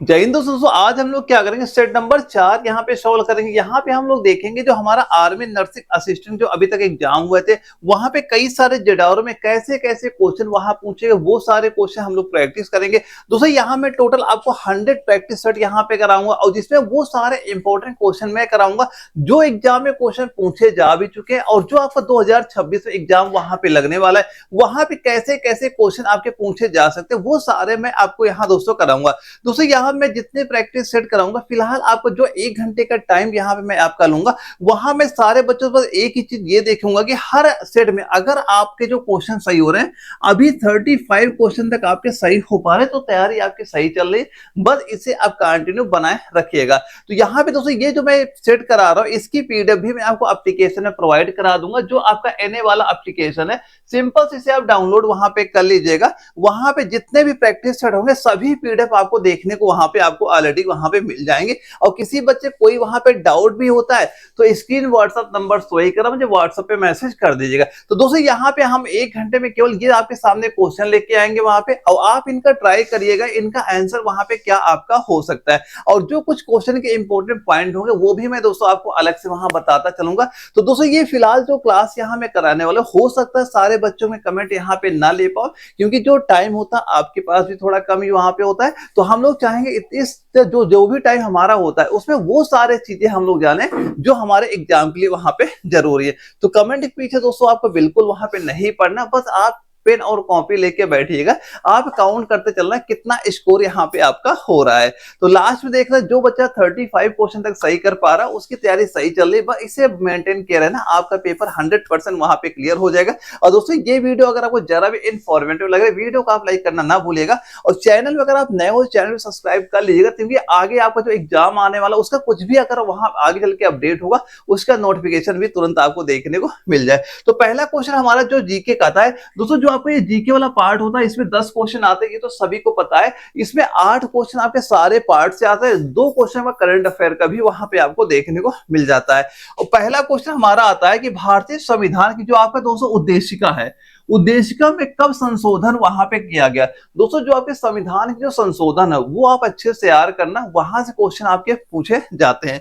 जय हिंद दोस्तों, आज हम लोग क्या करेंगे, सेट नंबर 4 यहाँ पे सॉल्व करेंगे। यहाँ पे हम लोग देखेंगे जो हमारा आर्मी नर्सिंग असिस्टेंट जो अभी तक एग्जाम हुए थे, वहां पे कई सारे जेडआरओ में कैसे कैसे क्वेश्चन वहां पूछे, वो सारे क्वेश्चन हम लोग प्रैक्टिस करेंगे। दोस्तों यहाँ मैं टोटल आपको 100 प्रैक्टिस सेट यहाँ पे कराऊंगा और जिसमें वो सारे इंपॉर्टेंट क्वेश्चन मैं कराऊंगा जो एग्जाम में क्वेश्चन पूछे जा भी चुके हैं और जो आपका 2026 में एग्जाम वहां पे लगने वाला है, वहां पे कैसे कैसे क्वेश्चन आपके पूछे जा सकते हैं, वो सारे मैं आपको यहाँ दोस्तों कराऊंगा। दोस्तों यहाँ मैं जितने प्रैक्टिस सेट कराऊंगा, फिलहाल आपको जो 1 घंटे का टाइम यहाँ पे मैं आपका लूंगा, वहां मैं सारे बच्चों पर एक ही चीज ये देखूंगा कि हर सेट में अगर आपके जो क्वेश्चन सही हो रहे हैं, अभी 35 क्वेश्चन तक आपके सही हो पा रहे हैं, तो तैयारी आपकी सही चल रही है। बस इसे आप कंटिन्यू बनाए रखिएगा। तो यहाँ पे दोस्तों ये जो मैं सेट करा रहा हूँ, इसकी पीडीएफ भी मैं आपको एप्लीकेशन में प्रोवाइड करा दूंगा। जो आपका एनए वाला एप्लीकेशन है, सिंपल से इसे आप डाउनलोड वहां पे कर लीजिएगा। वहां पे जितने भी प्रैक्टिस सेट होंगे, सभी पीडीएफ आपको देखने को वहां पे आपको ऑलरेडी वहां पे मिल जाएंगे। और किसी बच्चे कोई वहां पे डाउट भी होता है तो स्क्रीन व्हाट्सएप नंबर शो ही करा, मुझे व्हाट्सएप पे मैसेज कर दीजिएगा। तो दोस्तों यहाँ पे हम 1 घंटे में केवल ये आपके सामने क्वेश्चन लेके आएंगे वहां पे, और आप इनका ट्राई करिएगा, इनका आंसर वहां पे क्या आपका हो सकता है। और जो कुछ क्वेश्चन के इंपॉर्टेंट पॉइंट होंगे वो भी मैं दोस्तों आपको अलग से वहां बताता चलूंगा। तो दोस्तों ये फिलहाल जो क्लास यहाँ में कराने वाले, हो सकता है सारे बच्चों में कमेंट यहाँ पे ना ले पाओ, क्योंकि जो टाइम होता है आपके पास भी थोड़ा कम ही वहां पे होता है। तो हम लोग चाहेंगे इस जो भी टाइम हमारा होता है उसमें वो सारे चीजें हम लोग जाने जो हमारे एग्जाम के लिए वहां पे जरूरी है। तो कमेंट के पीछे दोस्तों आपको बिल्कुल वहां पे नहीं पढ़ना, बस आप पेन और कॉपी लेके बैठिएगा, आप काउंट करते चलना कितना स्कोर यहाँ पे आपका हो रहा है। तो लास्ट में देखना जो बच्चा 35 क्वेश्चन तक सही कर पा रहा है, उसकी तैयारी सही चल रही है, बस इसे मेंटेन किया रहना, आपका पेपर 100% वहां पे क्लियर हो जाएगा। और दोस्तों ये वीडियो अगर आपको जरा भी इन्फॉर्मेटिव लगे, वीडियो को आप लाइक करना ना भूलिएगा। और चैनल में अगर आप नए हो, चैनल को सब्सक्राइब कर लीजिएगा, क्योंकि आगे आपका जो एग्जाम आने वाला उसका कुछ भी अगर वहां आगे चल के अपडेट होगा, उसका नोटिफिकेशन भी तुरंत आपको देखने को मिल जाए। तो पहला क्वेश्चन हमारा जो जीके का था है दोस्तों, जो आपको ये जीके वाला पार्ट होता है, इसमें 10 क्वेश्चन आते हैं, ये तो सभी को पता है। इसमें 8 क्वेश्चन आपके सारे पार्ट से आते हैं, 2 क्वेश्चन का करंट अफेयर का भी वहां पे आपको देखने को मिल जाता है। और पहला क्वेश्चन हमारा आता है कि भारतीय संविधान की जो आपका दोस्तों उद्देशिका है, उद्देशिका में कब संशोधन वहां पे किया गया। दोस्तों जो आपके संविधान की जो संशोधन है वो आप अच्छे से तैयार करना, वहां से क्वेश्चन आपके पूछे जाते हैं।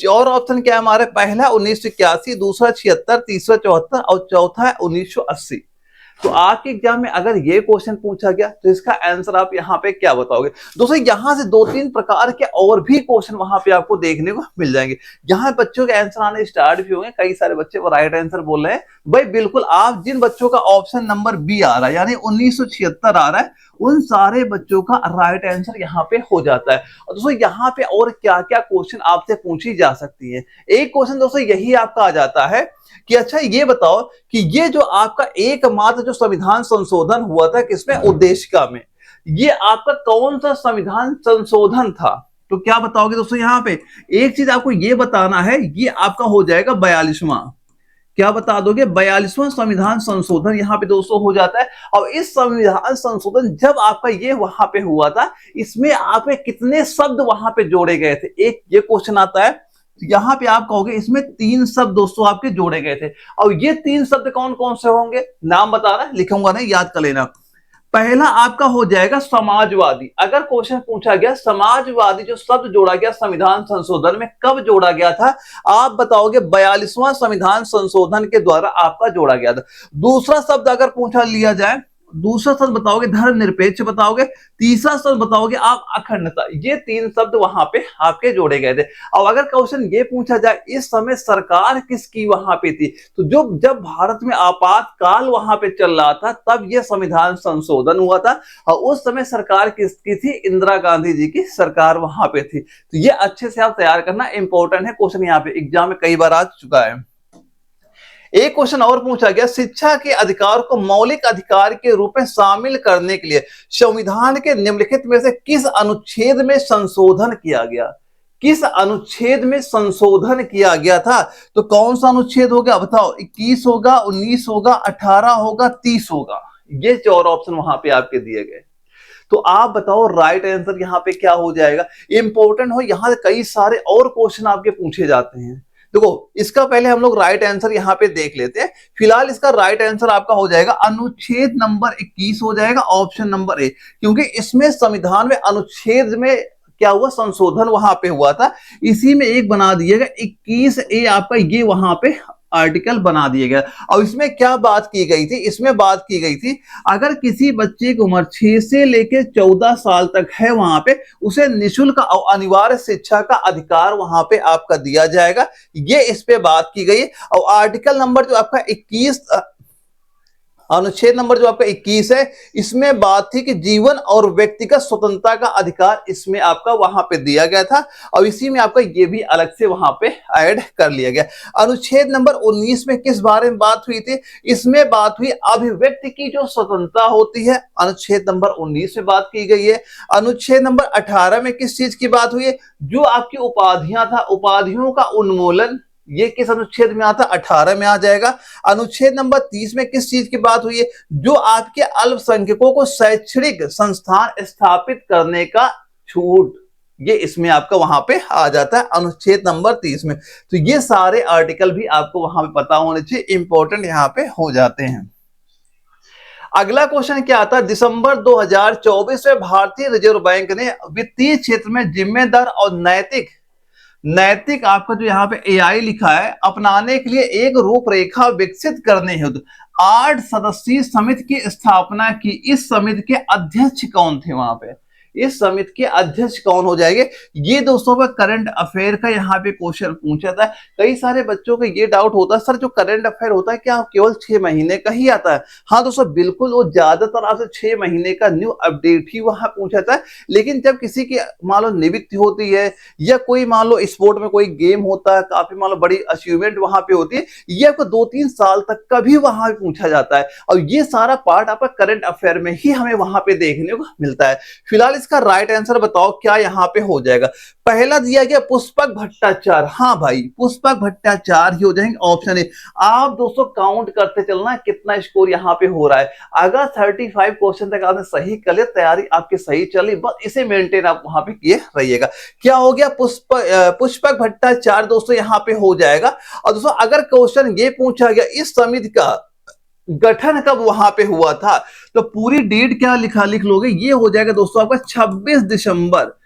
और ऑप्शन क्या है हमारे, पहला 1981, दूसरा 76, तीसरा 74 और चौथा है 1980। तो आपके एग्जाम में अगर ये क्वेश्चन पूछा गया तो इसका आंसर आप यहाँ पे क्या बताओगे। दोस्तों यहाँ से 2-3 प्रकार के और भी क्वेश्चन वहां पे आपको देखने को मिल जाएंगे। यहाँ बच्चों के आंसर आने स्टार्ट भी होंगे, कई सारे बच्चे वो राइट आंसर बोल रहे हैं। भाई बिल्कुल, आप जिन बच्चों का ऑप्शन नंबर बी आ रहा है यानी 1976 आ रहा है, उन सारे बच्चों का राइट आंसर यहाँ पे हो जाता है। और दोस्तों यहाँ पे और क्या क्या क्वेश्चन आपसे पूछी जा सकती है। एक क्वेश्चन दोस्तों यही आपका आ जाता है कि अच्छा ये बताओ कि ये जो आपका एकमात्र जो संविधान संशोधन हुआ था किसमें, उद्देशिका में, ये आपका कौन सा संविधान संशोधन था। तो क्या बताओगे दोस्तों, यहाँ पे एक चीज आपको ये बताना है, ये आपका हो जाएगा 42वां। क्या बता दोगे, 42वां संविधान संशोधन यहाँ पे दोस्तों हो जाता है। और इस संविधान संशोधन जब आपका ये वहां पे हुआ था, इसमें आपके कितने शब्द वहां पे जोड़े गए थे, एक ये क्वेश्चन आता है। यहाँ पे आप कहोगे इसमें 3 शब्द दोस्तों आपके जोड़े गए थे। और ये 3 शब्द कौन कौन से होंगे, नाम बताना, लिखूंगा नहीं, याद कर लेना। पहला आपका हो जाएगा समाजवादी। अगर क्वेश्चन पूछा गया समाजवादी जो शब्द जोड़ा गया संविधान संशोधन में, कब जोड़ा गया था, आप बताओगे 42वां संविधान संशोधन के द्वारा आपका जोड़ा गया था। दूसरा शब्द अगर पूछा लिया जाए, दूसरा शब्द बताओगे धर्मनिरपेक्ष बताओगे, तीसरा शब्द बताओगे आप अखंडता। ये 3 शब्द वहां पे आपके जोड़े गए थे। और अगर क्वेश्चन ये पूछा जाए इस समय सरकार किसकी वहां पे थी, तो जब भारत में आपातकाल वहां पे चल रहा था तब ये संविधान संशोधन हुआ था। और उस समय सरकार किसकी थी, इंदिरा गांधी जी की सरकार वहां पे थी। तो ये अच्छे से आप तैयार करना, इंपॉर्टेंट है क्वेश्चन, यहाँ पे एग्जाम में कई बार आ चुका है। एक क्वेश्चन और पूछा गया, शिक्षा के अधिकार को मौलिक अधिकार के रूप में शामिल करने के लिए संविधान के निम्नलिखित में से किस अनुच्छेद में संशोधन किया गया, किस अनुच्छेद में संशोधन किया गया था। तो कौन सा अनुच्छेद होगा बताओ, 21 होगा, 19 होगा, 18 होगा, 30 होगा। ये 4 ऑप्शन वहां पे आपके दिए गए। तो आप बताओ राइट आंसर यहाँ पे क्या हो जाएगा। इंपॉर्टेंट हो, यहाँ कई सारे और क्वेश्चन आपके पूछे जाते हैं। देखो इसका पहले हम लोग राइट आंसर यहाँ पे देख लेते हैं। फिलहाल इसका राइट आंसर आपका हो जाएगा अनुच्छेद नंबर 21 हो जाएगा, ऑप्शन नंबर ए, क्योंकि इसमें संविधान में अनुच्छेद में क्या हुआ, संशोधन वहां पे हुआ था, इसी में एक बना दिएगा 21A आपका, ये वहां पे आर्टिकल बना दिया गया। और इसमें क्या बात की गई थी, इसमें बात की गई थी अगर किसी बच्चे की उम्र 6 से लेकर 14 साल तक है वहां पे, उसे निःशुल्क और अनिवार्य शिक्षा का अधिकार वहां पे आपका दिया जाएगा, ये इस पे बात की गई। और आर्टिकल नंबर जो आपका 21, अनुच्छेद नंबर जो आपका 21 है, इसमें बात थी कि जीवन और व्यक्तिगत स्वतंत्रता का अधिकार इसमें आपका वहां पे दिया गया था, और इसी में आपका ये भी अलग से वहां पे ऐड कर लिया गया। अनुच्छेद नंबर 19 में किस बारे में बात हुई थी, इसमें बात हुई अभिव्यक्ति की जो स्वतंत्रता होती है, अनुच्छेद नंबर 19 में बात की गई है। अनुच्छेद नंबर 18 में किस चीज की बात हुई है, जो आपकी उपाधियां था, उपाधियों का उन्मूलन, ये किस अनुच्छेद में आता, 18 में आ जाएगा। अनुच्छेद नंबर 30 में किस चीज की बात हुई है, जो आपके अल्पसंख्यकों को शैक्षणिक संस्थान स्थापित करने का छूट, ये इसमें आपका वहां पे आ जाता है अनुच्छेद नंबर 30 में। तो ये सारे आर्टिकल भी आपको वहां पे पता होने चाहिए, इंपॉर्टेंट यहां पे हो जाते हैं। अगला क्वेश्चन क्या आता है, दिसंबर 2024 में भारतीय रिजर्व बैंक ने वित्तीय क्षेत्र में जिम्मेदार और नैतिक आपका जो यहाँ पे एआई लिखा है, अपनाने के लिए एक रूपरेखा विकसित करने हेतु 8 सदस्यीय समिति की स्थापना की। इस समिति के अध्यक्ष कौन थे वहां पे, इस समिति के अध्यक्ष कौन हो जाएंगे, ये दोस्तों का करंट अफेयर का यहाँ पे क्वेश्चन पूछा था। कई सारे बच्चों को ये डाउट होता है, सर जो करंट अफेयर होता है क्या केवल 6 महीने का ही आता है। हाँ दोस्तों बिल्कुल, वो ज्यादातर आपसे 6 महीने का न्यू अपडेट ही वहां पूछा था। लेकिन जब किसी की मान लो नियुक्ति होती है, या कोई मान लो स्पोर्ट में कोई गेम होता है, काफी मान लो बड़ी अचीवमेंट वहां पे होती है, ये आपको 2-3 साल तक का भी वहां पूछा जाता है। और ये सारा पार्ट आपका करंट अफेयर में ही हमें वहां पे देखने को मिलता है। फिलहाल इसका राइट आंसर बताओ क्या यहां पे हो जाएगा। पहला दिया गया पुष्पक भट्टाचार्य, हाँ भाई पुष्पक भट्टाचार्य ही हो जाएंगे, ऑप्शन ए। आप दोस्तों काउंट करते चलना कितना स्कोर यहां पे हो रहा है। अगर 35 क्वेश्चन तक आपने सही कर लिया, तैयारी आपकी सही चली, बस इसे मेंटेन आप वहां पे किए रहिएगा। क्या हो गया, पुष्पक भट्टाचार्य दोस्तों यहां पे हो जाएगा। और दोस्तों अगर क्वेश्चन ये पूछा गया इस समिति का गठन कब वहां पे हुआ था, तो पूरी डेट क्या लिख लोगे, ये हो जाएगा दोस्तों आपका 26 दिसंबर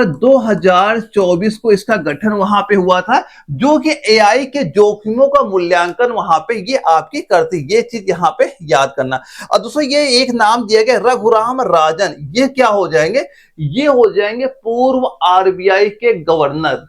2024 को इसका गठन वहां पे हुआ था, जो कि एआई के जोखिमों का मूल्यांकन वहां पे ये आपकी करती, ये चीज यहां पे याद करना। और दोस्तों ये एक नाम दिया गया रघुराम राजन, ये क्या हो जाएंगे, ये हो जाएंगे पूर्व आरबीआई के गवर्नर।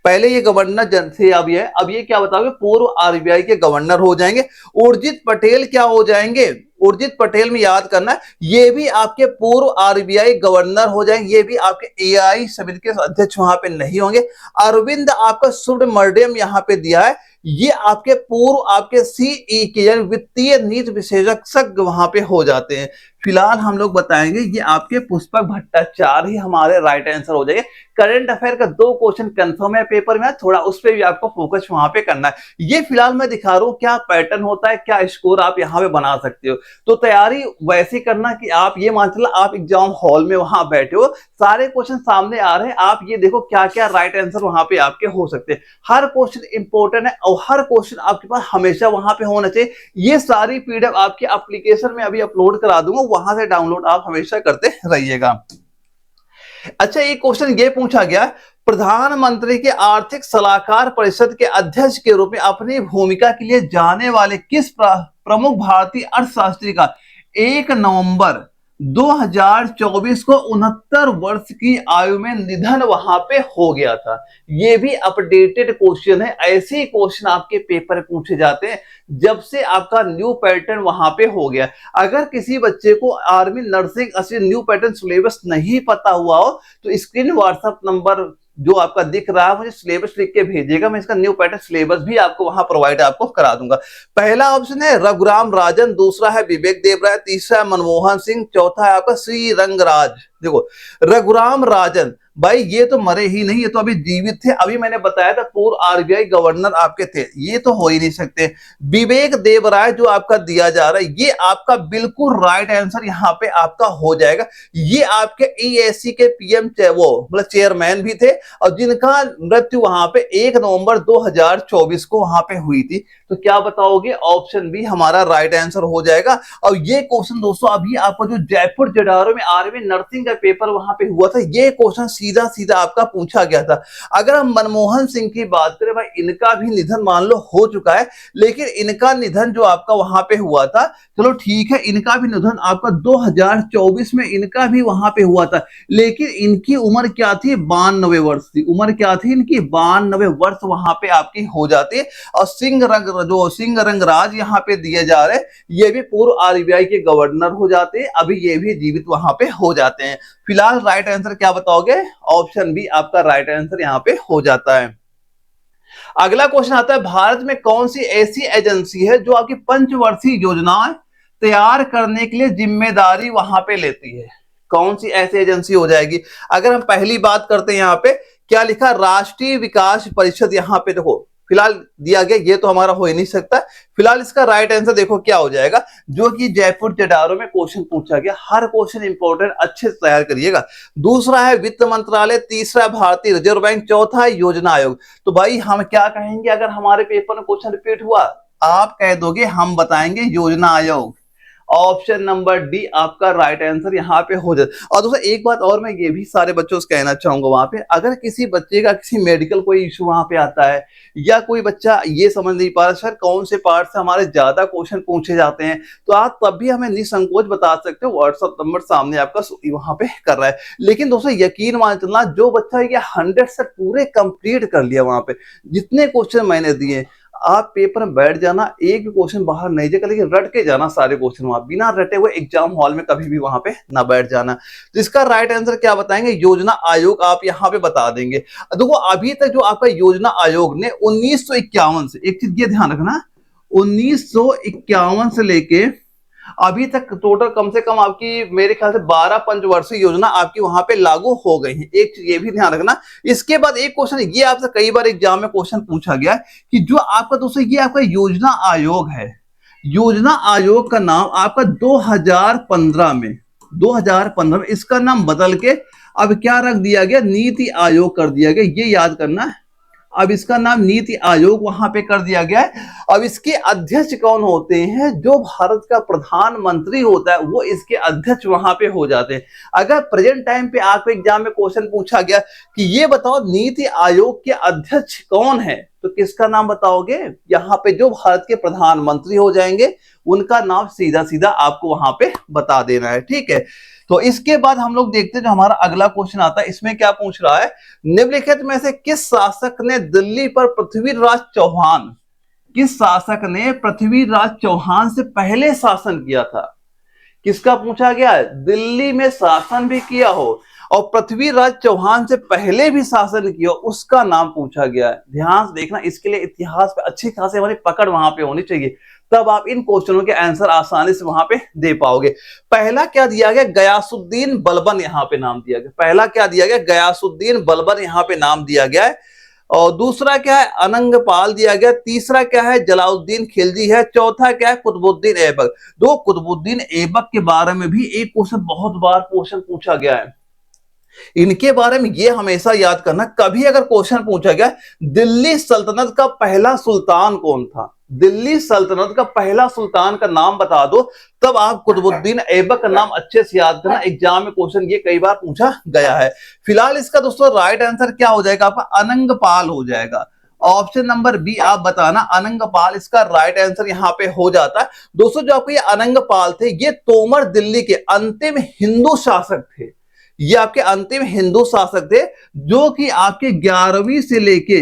पहले ये गवर्नर थे, अब ये क्या बताओगे, पूर्व आरबीआई के गवर्नर हो जाएंगे। उर्जित पटेल क्या हो जाएंगे, उर्जित पटेल में याद करना, ये भी आपके पूर्व आरबीआई गवर्नर हो जाएंगे, ये भी आपके एआई समिति के अध्यक्ष वहां पे नहीं होंगे। अरविंद आपका सुब्रमण्यम यहां पे दिया है, ये आपके पूर्व आपके सीई के यानी वित्तीय नीति विशेषज्ञ वहां पे हो जाते हैं। फिलहाल हम लोग बताएंगे ये आपके पुष्पक भट्टाचार्य ही हमारे राइट आंसर हो जाएंगे। करंट अफेयर का 2 क्वेश्चन कंफर्म है पेपर में, थोड़ा उस पर भी आपको फोकस वहां पे करना है। ये फिलहाल मैं दिखा रहा हूं क्या पैटर्न होता है, क्या स्कोर आप यहाँ पे बना सकते हो। तो तैयारी वैसी करना कि आप ये मान चलो आप एग्जाम हॉल में वहां बैठे हो, सारे क्वेश्चन सामने आ रहे हैं, आप ये देखो क्या क्या राइट आंसर वहां पे आपके हो सकते हैं। हर क्वेश्चन इंपॉर्टेंट है और हर क्वेश्चन आपके पास हमेशा वहां पे होना चाहिए। ये सारी पीडीएफ आपके एप्लीकेशन में अभी अपलोड करा दूंगा, वहां से डाउनलोड आप हमेशा करते रहिएगा। अच्छा एक क्वेश्चन ये पूछा गया, प्रधानमंत्री के आर्थिक सलाहकार परिषद के अध्यक्ष के रूप में अपनी भूमिका के लिए जाने वाले किस प्रमुख भारतीय अर्थशास्त्री का 1 नवंबर 2024 को 69 वर्ष की आयु में निधन वहां पे हो गया था। ये भी अपडेटेड क्वेश्चन है, ऐसे ही क्वेश्चन आपके पेपर पूछे जाते हैं जब से आपका न्यू पैटर्न वहां पे हो गया। अगर किसी बच्चे को आर्मी नर्सिंग असली न्यू पैटर्न सिलेबस नहीं पता हुआ हो तो स्क्रीन व्हाट्सएप नंबर जो आपका दिख रहा है मुझे सिलेबस लिख के भेजिएगा, मैं इसका न्यू पैटर्न सिलेबस भी आपको वहां प्रोवाइड आपको करा दूंगा। पहला ऑप्शन है रघुराम राजन, दूसरा है विवेक देवराय, तीसरा है मनमोहन सिंह, चौथा है आपका श्री रंगराज। देखो रघुराम राजन भाई ये तो मरे ही नहीं, ये तो अभी जीवित थे, अभी मैंने बताया था पूर्व आरबीआई गवर्नर आपके थे, ये तो हो ही नहीं सकते। विवेक देवराय जो आपका दिया जा रहा है ये आपका बिल्कुल राइट आंसर यहाँ पे आपका हो जाएगा। ये आपके ईएससी के पीएम वो मतलब चेयरमैन भी थे और जिनका मृत्यु वहां पे 1 नवंबर 2024 को वहां पे हुई थी। तो क्या बताओगे, ऑप्शन बी हमारा राइट आंसर हो जाएगा। और ये क्वेश्चन दोस्तों अभी आपको जो जयपुर जडारो में आर्मी नर्सिंग सिंह का पेपर वहां पे हुआ था, ये क्वेश्चन सीधा सीधा आपका पूछा गया था। अगर हम मनमोहन सिंह की बात करें, भाई इनका भी निधन मान लो हो चुका है, लेकिन इनका निधन जो आपका वहां पे हुआ था, चलो ठीक है, इनका भी निधन आपका 2024 में इनका भी वहां पे हुआ था, लेकिन इनकी उम्र क्या थी, 92 वर्ष थी। उम्र क्या थी इनकी, 92 वर्ष वहां पे आपकी हो जाती। और सिंह रंगराज यहाँ पे दिए जा रहे, ये भी पूर्व आरबीआई के गवर्नर हो जाते हैं, अभी ये भी जीवित वहां पे हो जाते हैं। फिलहाल राइट आंसर क्या बताओगे, ऑप्शन बी आपका राइट आंसर यहाँ पे हो जाता है। अगला क्वेश्चन आता है, भारत में कौन सी ऐसी एजेंसी है जो आपकी पंचवर्षीय योजनाएं तैयार करने के लिए जिम्मेदारी वहां पे लेती है। कौन सी ऐसी एजेंसी हो जाएगी। अगर हम पहली बात करते हैं, यहाँ पे क्या लिखा, राष्ट्रीय विकास परिषद। यहाँ पे देखो फिलहाल दिया गया, ये तो हमारा हो ही नहीं सकता। फिलहाल इसका राइट आंसर देखो क्या हो जाएगा, जो कि जयपुर जेडारो में क्वेश्चन पूछा गया। हर क्वेश्चन इंपॉर्टेंट, अच्छे से तैयार करिएगा। दूसरा है वित्त मंत्रालय, तीसरा भारतीय रिजर्व बैंक, चौथा है योजना आयोग। तो भाई हम क्या कहेंगे, अगर हमारे पेपर में क्वेश्चन रिपीट हुआ, आप कह दोगे हम बताएंगे योजना आयोग। ऑप्शन नंबर डी आपका राइट आंसर यहाँ पे हो जाता। और दोस्तों एक बात और मैं ये भी सारे बच्चों से कहना चाहूंगा, वहां पे अगर किसी बच्चे का किसी मेडिकल कोई इशू वहां पे आता है, या कोई बच्चा ये समझ नहीं पा रहा सर कौन से पार्ट से हमारे ज्यादा क्वेश्चन पूछे जाते हैं, तो आप तब भी हमें निसंकोच बता सकते हो। व्हाट्सअप नंबर सामने आपका वहां पे कर रहा है। लेकिन दोस्तों यकीन मान चलना, जो बच्चा ये 100 से पूरे कंप्लीट कर लिया, वहां पे जितने क्वेश्चन मैंने दिए, आप पेपर में बैठ जाना, एक भी क्वेश्चन बाहर नहीं जाएगा, लेकिन रट के जाना सारे क्वेश्चन। वहां बिना रटे हुए एग्जाम हॉल में कभी भी वहां पे ना बैठ जाना। तो इसका राइट आंसर क्या बताएंगे, योजना आयोग आप यहाँ पे बता देंगे। देखो अभी तक जो आपका योजना आयोग ने 1951 से, एक चीज ये ध्यान रखना, 1951 से लेके अभी तक टोटल कम से कम आपकी मेरे ख्याल से 12 पंचवर्षीय योजना आपकी वहां पे लागू हो गई है। एक चीज ये भी ध्यान रखना। इसके बाद एक क्वेश्चन ये आपसे कई बार एग्जाम में क्वेश्चन पूछा गया कि जो आपका दोस्तों ये आपका योजना आयोग है, योजना आयोग का नाम आपका 2015 में इसका नाम बदल के अब क्या रख दिया गया, नीति आयोग कर दिया गया। ये याद करना, अब इसका नाम नीति आयोग वहां पे कर दिया गया है। अब इसके अध्यक्ष कौन होते हैं, जो भारत का प्रधानमंत्री होता है वो इसके अध्यक्ष वहां पे हो जाते हैं। अगर प्रेजेंट टाइम पे आपको एग्जाम में क्वेश्चन पूछा गया कि ये बताओ नीति आयोग के अध्यक्ष कौन है, तो किसका नाम बताओगे, यहाँ पे जो भारत के प्रधानमंत्री हो जाएंगे उनका नाम सीधा सीधा आपको वहां पे बता देना है। ठीक है, तो इसके बाद हम लोग देखते हैं जो हमारा अगला क्वेश्चन आता है, इसमें क्या पूछ रहा है, निम्नलिखित में से किस शासक ने दिल्ली पर पृथ्वीराज चौहान से पहले शासन किया था। किसका पूछा गया है, दिल्ली में शासन भी किया हो और पृथ्वीराज चौहान से पहले भी शासन किया, उसका नाम पूछा गया है। ध्यान से देखना, इसके लिए इतिहास पे अच्छी खासी हमारी पकड़ वहां पे होनी चाहिए, तब आप इन क्वेश्चनों के आंसर आसानी से वहां पे दे पाओगे। पहला क्या दिया गया, गयासुद्दीन बलबन यहाँ पे नाम दिया गया। पहला क्या दिया गया, गयासुद्दीन बलबन यहाँ पे नाम दिया गया है। और दूसरा क्या है, अनंगपाल दिया गया। तीसरा क्या है, जलाउद्दीन खिलजी है। चौथा क्या है, कुतुबुद्दीन ऐबक। दो कुतुबुद्दीन ऐबक के बारे में भी एक क्वेश्चन बहुत बार क्वेश्चन पूछा गया है, इनके बारे में ये हमेशा याद करना। कभी अगर क्वेश्चन पूछा गया दिल्ली सल्तनत का पहला सुल्तान कौन था, दिल्ली सल्तनत का पहला सुल्तान का नाम बता दो, तब आप कुतुबुद्दीन ऐबक का नाम अच्छे से याद करना। एग्जाम में क्वेश्चन ये कई बार पूछा गया है। फिलहाल इसका दोस्तों राइट आंसर क्या हो जाएगा, आपका अनंगपाल हो जाएगा। ऑप्शन नंबर बी आप बताना, अनंगपाल इसका राइट आंसर यहाँ पे हो जाता है। दोस्तों जो आपको ये अनंगपाल थे, ये तोमर दिल्ली के अंतिम हिंदू शासक थे। ये आपके अंतिम हिंदू शासक थे, जो कि आपके 11वीं से लेके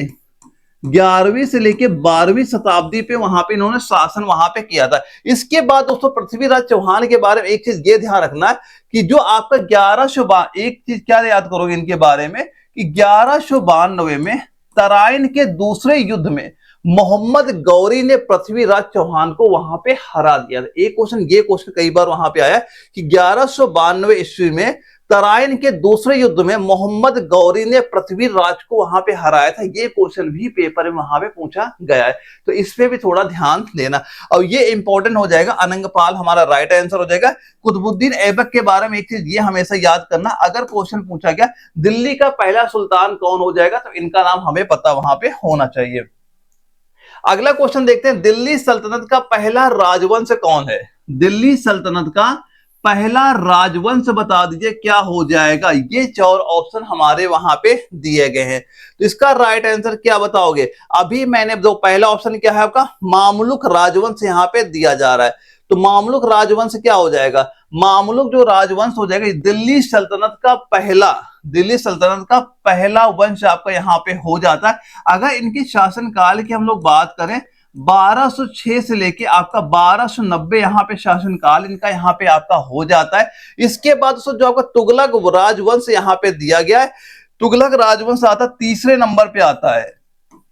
12वीं शताब्दी पे वहां पे इन्होंने शासन वहां पे किया था। इसके बाद दोस्तों पृथ्वीराज चौहान के बारे में एक चीज ये ध्यान रखना है कि जो आपका 1192, एक चीज क्या याद करोगे इनके बारे में कि 1192 में तराइन के दूसरे युद्ध में मोहम्मद गौरी ने पृथ्वीराज चौहान को वहां पे हरा दिया था। एक क्वेश्चन, ये क्वेश्चन कई बार वहां पे आया कि 1192 ईस्वी में तराइन के दूसरे युद्ध में मोहम्मद गौरी ने पृथ्वीराज को वहां पे हराया था। ये क्वेश्चन भी पेपर में वहां पे पूछा गया है, तो इस पे भी थोड़ा ध्यान देना। और ये इंपॉर्टेंट हो जाएगा, अनंगपाल हमारा राइट आंसर हो जाएगा। कुतुबुद्दीन ऐबक के बारे में एक चीज ये हमेशा याद करना, अगर क्वेश्चन पूछा गया दिल्ली का पहला सुल्तान कौन हो जाएगा, तो इनका नाम हमें पता वहां पे होना चाहिए। अगला क्वेश्चन देखते हैं, दिल्ली सल्तनत का पहला राजवंश कौन है, दिल्ली सल्तनत का पहला राजवंश बता दीजिए क्या हो जाएगा। ये 4 ऑप्शन हमारे वहां पे दिए गए हैं, तो इसका राइट आंसर क्या बताओगे। अभी मैंने जो पहला ऑप्शन क्या है आपका, मामलुक राजवंश यहाँ पे दिया जा रहा है, तो मामलुक राजवंश क्या हो जाएगा, मामलुक जो राजवंश हो जाएगा दिल्ली सल्तनत का पहला वंश आपका यहाँ पे हो जाता है। अगर इनकी शासनकाल की हम लोग बात करें, 1206 से लेके आपका 1290 यहाँ पे शासनकाल इनका यहाँ पे आपका हो जाता है। इसके बाद जो आपका तुगलक राजवंश यहाँ पे दिया गया है, तुगलक राजवंश आता तीसरे नंबर पे आता है,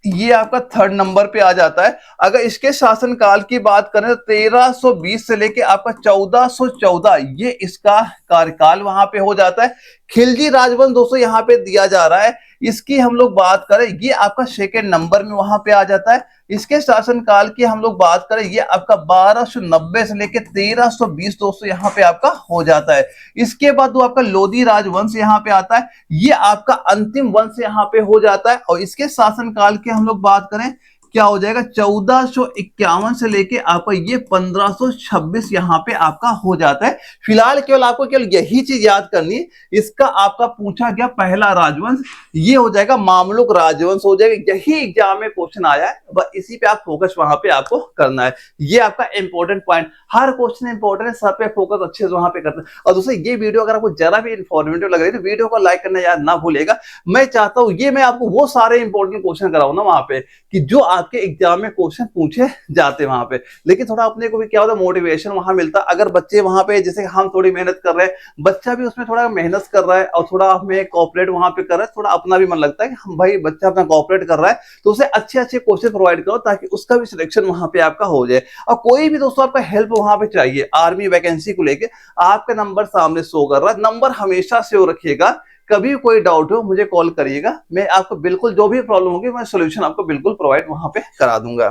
ये आपका थर्ड नंबर पे आ जाता है। अगर इसके शासनकाल की बात करें तो 1320 से लेके आपका 1414 ये इसका कार्यकाल वहां पे हो जाता है। खिलजी राजवंश दोस्तों यहाँ पे दिया जा रहा है, इसकी हम लोग बात करें ये आपका सेकेंड नंबर में वहां पे आ जाता है। इसके शासनकाल की हम लोग बात करें, ये आपका 1290 से लेके 1320 दोस्तों यहाँ पे आपका हो जाता है। इसके बाद आपका लोधी राजवंश यहाँ पे आता है, ये आपका अंतिम वंश यहाँ पे हो जाता है। और इसके शासनकाल की हम लोग बात करें क्या हो जाएगा, 1451 से लेके आपका ये 1526 यहाँ पे आपका हो जाता है। फिलहाल केवल आपको केवल यही चीज याद करनी है, इसका आपका पूछा गया पहला राजवंश ये हो जाएगा मामलुक राजवंश हो जाएगा, यही एग्जाम में क्वेश्चन आया है, बस इसी पे आप फोकस वहां पे आपको करना है। ये आपका इंपॉर्टेंट पॉइंट, हर क्वेश्चन इंपॉर्टेंट है, सब पे फोकस अच्छे से वहां पे करना है। और दोस्तों ये वीडियो अगर आपको जरा भी इंफॉर्मेटिव लग रही है तो वीडियो को लाइक करना याद ना भूलेगा। मैं चाहता हूँ ये मैं आपको वो सारे इंपॉर्टेंट क्वेश्चन कराऊं ना वहां पे कि जो आपके एग्जाम में क्वेश्चन पूछे जाते वहां पे, लेकिन थोड़ा अपने को भी क्या होता है मोटिवेशन वहां मिलता। अगर बच्चे वहां पे जैसे हम थोड़ी मेहनत कर रहे हैं, बच्चा भी उसमें थोड़ा मेहनत कर रहा है और थोड़ा हमें कॉपरेट वहां पे कर रहा है, थोड़ा अपना भी मन लगता है कि हम भाई बच्चा अपना कॉपरेट कर रहा है, तो उसे अच्छे अच्छे क्वेश्चन प्रोवाइड करो ताकि उसका भी सिलेक्शन वहां पे आपका हो जाए। और कोई भी दोस्तों आपका हेल्प वहां पे चाहिए आर्मी वैकेंसी को लेके, आपका नंबर सामने शो कर रहा है, नंबर हमेशा सेव रखिएगा, कभी कोई डाउट हो मुझे कॉल करिएगा, मैं आपको बिल्कुल जो भी प्रॉब्लम होगी मैं सॉल्यूशन आपको बिल्कुल प्रोवाइड वहां पे करा दूंगा।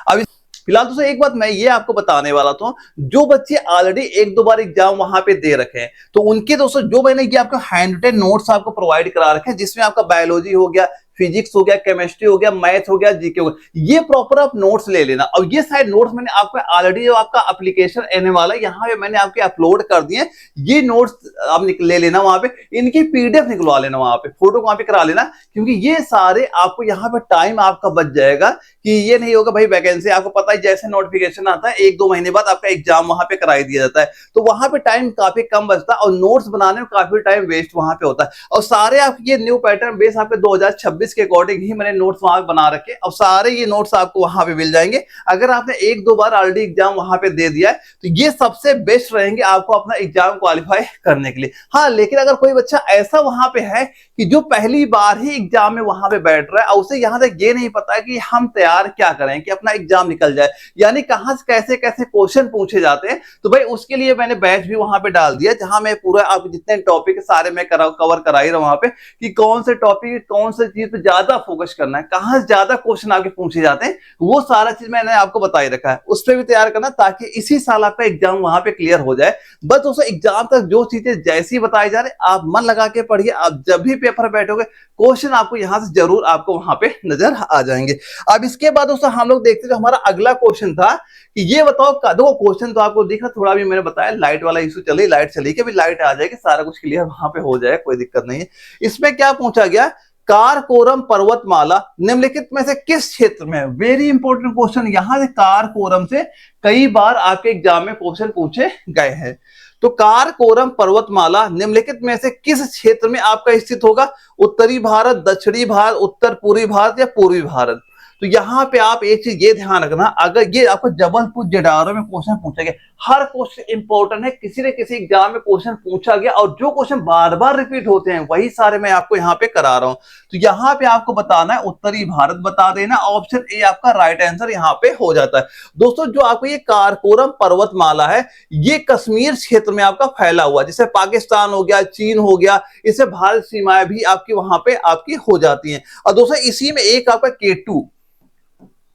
अब फिलहाल दोस्तों एक बात मैं ये आपको बताने वाला था, जो बच्चे ऑलरेडी एक दो बार एग्जाम वहां पे दे रखे हैं तो उनके दोस्तों जो मैंने ये आपको हैंड रिटन नोट्स आपको प्रोवाइड करा रखे हैं, जिसमें आपका बायोलॉजी हो गया, फिजिक्स हो गया, केमिस्ट्री हो गया, मैथ हो गया, जीके हो गया, ये प्रॉपर आप नोट्स ले लेना। और ये सारे नोट्स मैंने आपको ऑलरेडी जो आपका एप्लीकेशन आने वाला है यहाँ पे मैंने आपके अपलोड कर दिए, ये नोट्स आप ले लेना, वहां पे इनकी पीडीएफ निकलवा लेना, वहां पे फोटो वहां पे करा लेना, क्योंकि ये सारे आपको यहाँ पे टाइम आपका बच जाएगा कि ये नहीं होगा भाई वैकेंसी आपको पता है जैसे नोटिफिकेशन आता है 1-2 महीने बाद आपका एग्जाम वहां पे कराई दिया जाता है, तो वहां पे टाइम काफी कम बचता है और नोट्स बनाने में काफी टाइम वेस्ट वहां पे होता है। और सारे आपके ये न्यू पैटर्न बेस आपके 2026 के अकॉर्डिंग ही मैंने नोट्स वहां बना रखे और सारे ये नोट्स आपको वहां पे मिल जाएंगे। अगर आपने 1-2 बार ऑलरेडी एग्जाम वहां पे दे दिया है तो ये सबसे बेस्ट रहेंगे आपको अपना एग्जाम क्वालिफाई करने के लिए। हाँ, लेकिन अगर कोई बच्चा ऐसा वहां पे है कि जो पहली बार ही एग्जाम में वहां पे बैठ रहा है और उसे यहां तक ये नहीं पता है कि हम तैयार क्या करें कि अपना एग्जाम निकल जाए, यानी कहां से कैसे कैसे क्वेश्चन पूछे जाते हैं, तो भाई उसके लिए मैंने बैच भी वहां पे डाल दिया जहां मैं पूरा आप जितने टॉपिक सारे मैं कवर करा ही रहा वहां पे कि कौन से टॉपिक कौन से चीज पे ज्यादा फोकस करना है, कहां से ज्यादा क्वेश्चन आगे पूछे जाते हैं, वो सारा चीज मैंने आपको बता ही रखा है, उस पर भी तैयार करना ताकि इसी साल आपका एग्जाम वहां पे क्लियर हो जाए। बस दोस्तों एग्जाम तक जो चीजें जैसी बताई जा रही आप मन लगा के पढ़िए, आप जब भी पेपर बैठोगे क्वेश्चन आपको यहां से जरूर आपको वहां पे नजर आ जाएंगे। अब इसके बाद दोस्तों हम लोग देखते हैं जो हमारा अगला क्वेश्चन था कि ये बताओ दो क्वेश्चन तो आपको दिख रहा, थोड़ा भी मैंने बताया लाइट वाला इशू चले, लाइट चली कि अभी लाइट आ जाएगी सारा कुछ क्लियर वहां पे हो जाए, कोई दिक्कत नहीं है। इसमें क्या पूछा गया, कारकोरम पर्वतमाला निम्नलिखित में से किस क्षेत्र में, वेरी इंपॉर्टेंट क्वेश्चन, यहां से कारकोरम से कई बार आपके एग्जाम में क्वेश्चन पूछे गए हैं। तो कारकोरम पर्वतमाला निम्नलिखित में से किस क्षेत्र में आपका स्थित होगा, उत्तरी भारत, दक्षिणी भारत, उत्तर पूर्वी भारत या पूर्वी भारत। तो यहां पे आप एक चीज ये ध्यान रखना, अगर ये आपको जबलपुर जडारो में क्वेश्चन पूछा गया, हर क्वेश्चन इंपॉर्टेंट है, किसी न किसी एग्जाम में क्वेश्चन पूछा गया और जो क्वेश्चन बार बार रिपीट होते हैं वही सारे मैं आपको यहाँ पे करा रहा हूं। तो यहाँ पे आपको बताना है उत्तरी भारत बता देना, ऑप्शन ए आपका राइट आंसर यहाँ पे हो जाता है। दोस्तों जो आपको ये कारकोरम पर्वतमाला है ये कश्मीर क्षेत्र में आपका फैला हुआ, जैसे पाकिस्तान हो गया, चीन हो गया, इससे भारत सीमाएं भी आपकी वहां पे आपकी हो जाती हैं। और दोस्तों इसी में एक आपका K2,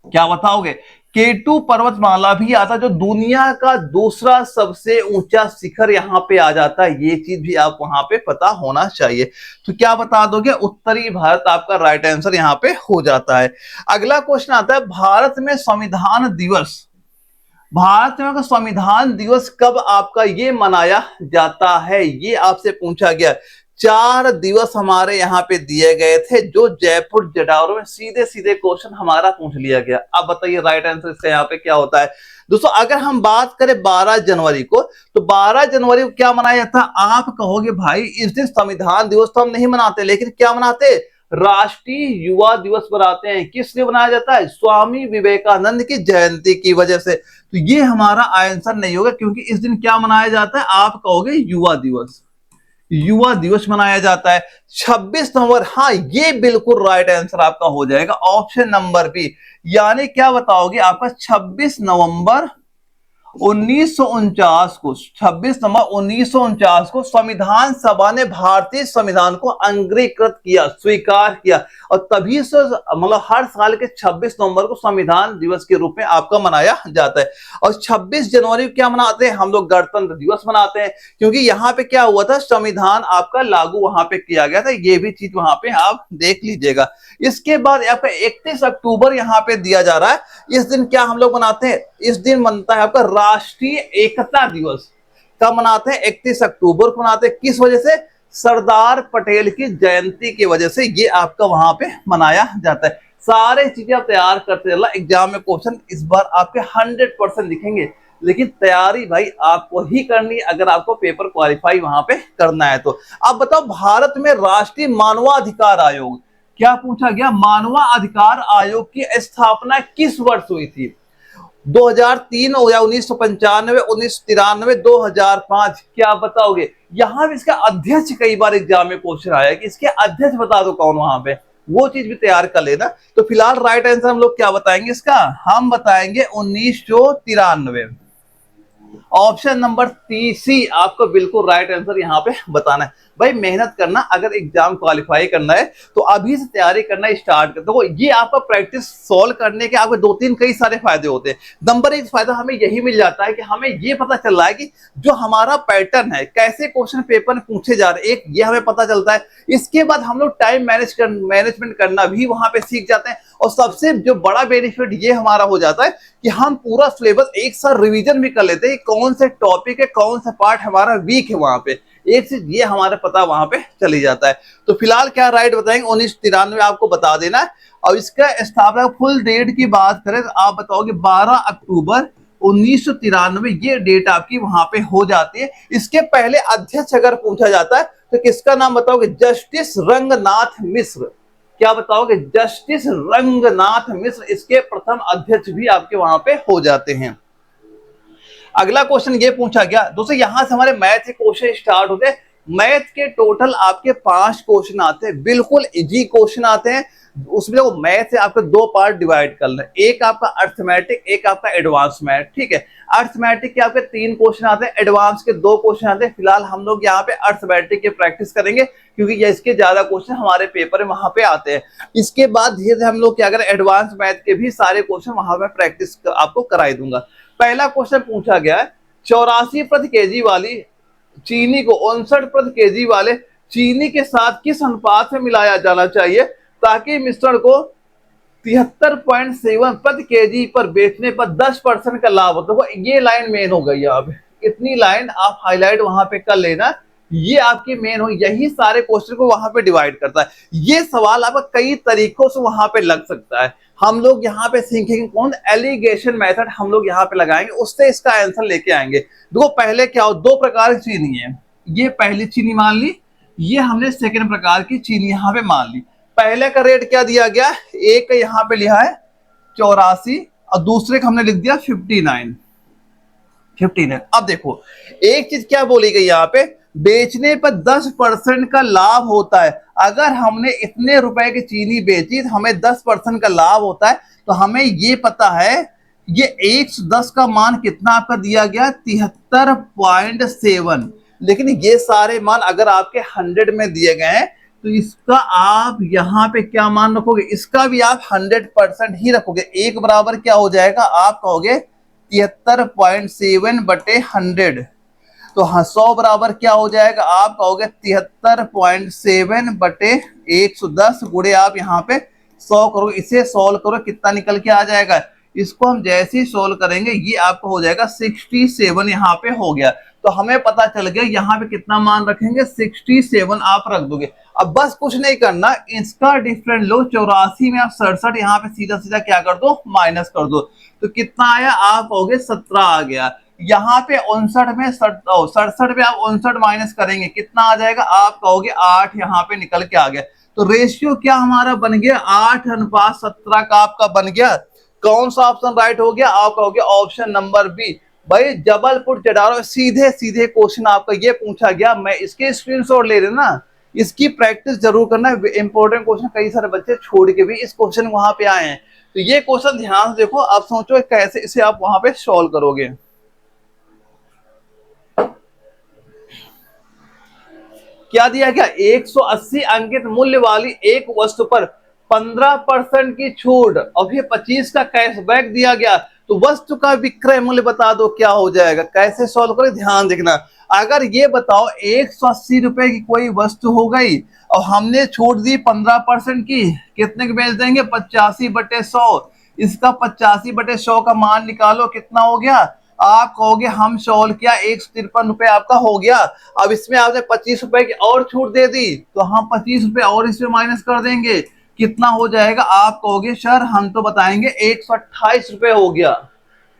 क्या बताओगे, K2 पर्वतमाला भी आता जो दुनिया का दूसरा सबसे ऊंचा शिखर यहां पे आ जाता है, ये चीज भी आप वहां पे पता होना चाहिए। तो क्या बता दोगे, उत्तरी भारत आपका राइट आंसर यहां पे हो जाता है। अगला क्वेश्चन आता है भारत में संविधान दिवस भारत में का संविधान दिवस कब आपका ये मनाया जाता है, ये आपसे पूछा गया। 4 दिवस हमारे यहाँ पे दिए गए थे, जो जयपुर जटाऊ में सीधे सीधे क्वेश्चन हमारा पूछ लिया गया। अब बताइए राइट आंसर इसका यहाँ पे क्या होता है। दोस्तों अगर हम बात करें 12 जनवरी को, तो 12 जनवरी को क्या मनाया जाता है? आप कहोगे भाई इस दिन संविधान दिवस तो हम नहीं मनाते, लेकिन क्या मनाते? राष्ट्रीय युवा दिवस मनाते हैं। किस लिए मनाया जाता है? स्वामी विवेकानंद की जयंती की वजह से। तो ये हमारा आंसर नहीं होगा, क्योंकि इस दिन क्या मनाया जाता है? आप कहोगे युवा दिवस, युवा दिवस मनाया जाता है। 26 नवंबर, हाँ ये बिल्कुल राइट आंसर आपका हो जाएगा, ऑप्शन नंबर बी। यानी क्या बताओगे? आपका 26 नवंबर 1949 को, 26 नवंबर 1949 को संविधान सभा ने भारतीय संविधान को अंगीकृत किया, स्वीकार किया, और तभी से मतलब हर साल के 26 नवंबर को संविधान दिवस के रूप में आपका मनाया जाता है। और 26 जनवरी को क्या मनाते हैं हम लोग? गणतंत्र दिवस मनाते हैं, क्योंकि यहाँ पे क्या हुआ था? संविधान आपका लागू वहां पे किया गया था। ये भी चीज वहां पे आप देख लीजिएगा। इसके बाद आपका 31 अक्टूबर यहाँ पे दिया जा रहा है। इस दिन क्या हम लोग मनाते हैं? इस दिन बनता है आपका राष्ट्रीय एकता दिवस। कब मनाते हैं? 31 अक्टूबर को मनाते हैं। किस वजह से? सरदार पटेल की जयंती की वजह से ये आपका वहां पे मनाया जाता है। सारे चीजें आप तैयार करते चलना, एग्जाम में क्वेश्चन इस बार आपके 100% दिखेंगे, लेकिन तैयारी भाई आपको ही करनी है अगर आपको पेपर क्वालिफाई वहां पे करना है तो। अब बताओ भारत में राष्ट्रीय मानवाधिकार आयोग, क्या पूछा गया? मानवाधिकार आयोग की स्थापना किस वर्ष हुई थी? 2003 या 1995, 1993, 2005? क्या बताओगे? यहां भी इसका अध्यक्ष कई बार एग्जाम में क्वेश्चन आया कि इसके अध्यक्ष बता दो कौन वहां पे, वो चीज भी तैयार कर लेना। तो फिलहाल राइट आंसर हम लोग क्या बताएंगे इसका? हम बताएंगे 1993, ऑप्शन नंबर सी आपको बिल्कुल राइट आंसर यहाँ पे बताना है। भाई मेहनत करना, अगर एग्जाम क्वालिफाई करना है तो अभी से तैयारी करना स्टार्ट कर दो। ये आपका प्रैक्टिस सॉल्व करने के आपको 2-3 कई सारे फायदे होते हैं। नंबर 1 फायदा हमें यही मिल जाता है कि हमें ये पता चल रहा है कि जो हमारा पैटर्न है, कैसे क्वेश्चन पेपर में पूछे जा रहे हैं, एक ये हमें पता चलता है। इसके बाद हम लोग टाइम मैनेजमेंट करना भी वहां पे सीख जाते हैं, और सबसे जो बड़ा बेनिफिट ये हमारा हो जाता है कि हम पूरा सिलेबस एक साथ रिवीजन भी कर लेते हैं, कौन से टॉपिक है, कौन सा पार्ट हमारा वीक है, वहां पे एक चीज ये हमारे पता वहां पे चली जाता है। तो फिलहाल क्या राइट बताएंगे? 1993 आपको बता देना है। और इसका स्थापना फुल डेट की बात करें तो आप बताओगे 12 अक्टूबर 1993, ये डेट आपकी वहां पे हो जाती है। इसके पहले अध्यक्ष अगर पूछा जाता है तो किसका नाम बताओगे? जस्टिस रंगनाथ मिश्र। क्या बताओगे? जस्टिस रंगनाथ मिश्र इसके प्रथम अध्यक्ष भी आपके वहां पे हो जाते हैं। अगला क्वेश्चन ये पूछा गया दोस्तों, यहां से हमारे मैथ के क्वेश्चन स्टार्ट होते हैं। मैथ के टोटल आपके 5 क्वेश्चन आते हैं, बिल्कुल इजी क्वेश्चन आते हैं। उसमें देखो मैथ से आपके 2 पार्ट डिवाइड कर लें, एक आपका अर्थमेटिक, एक आपका एडवांस मैथ। ठीक है, अर्थमेटिक के आपके 3 क्वेश्चन आते हैं, एडवांस के 2 क्वेश्चन आते हैं। फिलहाल हम लोग यहाँ पे अर्थमेटिक की प्रैक्टिस करेंगे, क्योंकि इसके ज्यादा क्वेश्चन हमारे पेपर में वहां पे आते हैं। इसके बाद धीरे धीरे हम लोग क्या करें, एडवांस मैथ के भी सारे क्वेश्चन वहां पे प्रैक्टिस आपको कराई दूंगा। पहला क्वेश्चन पूछा गया है, 84 प्रति केजी वाली चीनी को 59 प्रति केजी वाले चीनी के साथ किस अनुपात में मिलाया जाना चाहिए ताकि मिश्रण को 73.7 प्रति केजी पर बेचने पर 10% का लाभ हो? तो ये लाइन मेन हो गई। यहाँ पे इतनी लाइन आप हाईलाइट वहां पे कर लेना, ये आपकी मेन हो। यही सारे क्वेश्चन को वहां पे डिवाइड करता है। ये सवाल आपका कई तरीकों से वहां पे लग सकता है। हम लोग यहाँ पे सीखेंगे कौन? एलिगेशन मेथड हम लोग यहाँ पे लगाएंगे, उससे इसका आंसर लेके आएंगे। देखो पहले क्या हो, 2 प्रकार की चीनी है। ये पहली चीनी मान ली, ये हमने सेकंड प्रकार की चीनी यहाँ पे मान ली। पहले का रेट क्या दिया गया? एक यहाँ पे लिखा है 84 और दूसरे का हमने लिख दिया 59। अब देखो एक चीज क्या बोली गई यहाँ पे, बेचने पर 10% का लाभ होता है। अगर हमने इतने रुपए की चीनी बेची तो हमें 10% का लाभ होता है। तो हमें ये पता है ये 110 का मान कितना आपका दिया गया? 73.7। लेकिन ये सारे मान अगर आपके 100 में दिए गए हैं तो इसका आप यहाँ पे क्या मान रखोगे? इसका भी आप 100% ही रखोगे। एक बराबर क्या हो जाएगा? आप कहोगे 73.7 बटे 100। तो हाँ 100 बराबर क्या हो जाएगा? आप कहोगे 73.7 बटे 110 गुणे आप यहाँ पे 100 करोगे। इसे सॉल्व करो, कितना निकल के आ जाएगा? इसको हम जैसे ही सोल्व करेंगे ये आपको हो जाएगा 67 यहाँ पे हो गया। तो हमें पता चल गया यहाँ पे कितना मान रखेंगे 67 आप रख दोगे। अब बस कुछ नहीं करना, इसका डिफरेंट लो 84 में आप 67 यहाँ पे सीधा सीधा क्या कर दो माइनस कर दो। तो कितना आया आप कहोगे 17 आ गया। यहाँ पे 59 में 67 में आप 59 माइनस करेंगे कितना आ जाएगा आप कहोगे 8 यहाँ पे निकल के आ गया। तो रेशियो क्या हमारा बन गया 8:17 का आपका बन गया। कौन सा ऑप्शन राइट हो गया आप कहोगे ऑप्शन नंबर बी। भाई जबलपुर जडारो सीधे सीधे क्वेश्चन आपका ये पूछा गया, मैं इसके स्क्रीनशॉट ले लेना, इसकी प्रैक्टिस जरूर करना। इंपॉर्टेंट क्वेश्चन कई सारे बच्चे छोड़ के भी इस क्वेश्चन वहां पे आए हैं, तो ये क्वेश्चन ध्यान से देखो, आप सोचो कैसे इसे आप वहां पे सॉल्व करोगे। क्या दिया गया 180 अंकित मूल्य वाली एक वस्तु पर 15% की छूट और फिर 25 का कैशबैक दिया गया, तो वस्तु का विक्रय मूल्य बता दो क्या हो जाएगा। कैसे सॉल्व करें ध्यान देखना। अगर ये बताओ 180 रुपए की कोई वस्तु हो गई और हमने छूट दी 15% की, कितने के बेच देंगे 85/100। इसका 85/100 का मान निकालो कितना हो गया आप कहोगे हम सॉल्व किया 153 रुपए आपका हो गया। अब इसमें आपने 25 रुपए की और छूट दे दी तो हम 25 रुपए और इसमें माइनस कर देंगे, कितना हो जाएगा आप कहोगे सर हम तो बताएंगे 128 रुपए हो गया।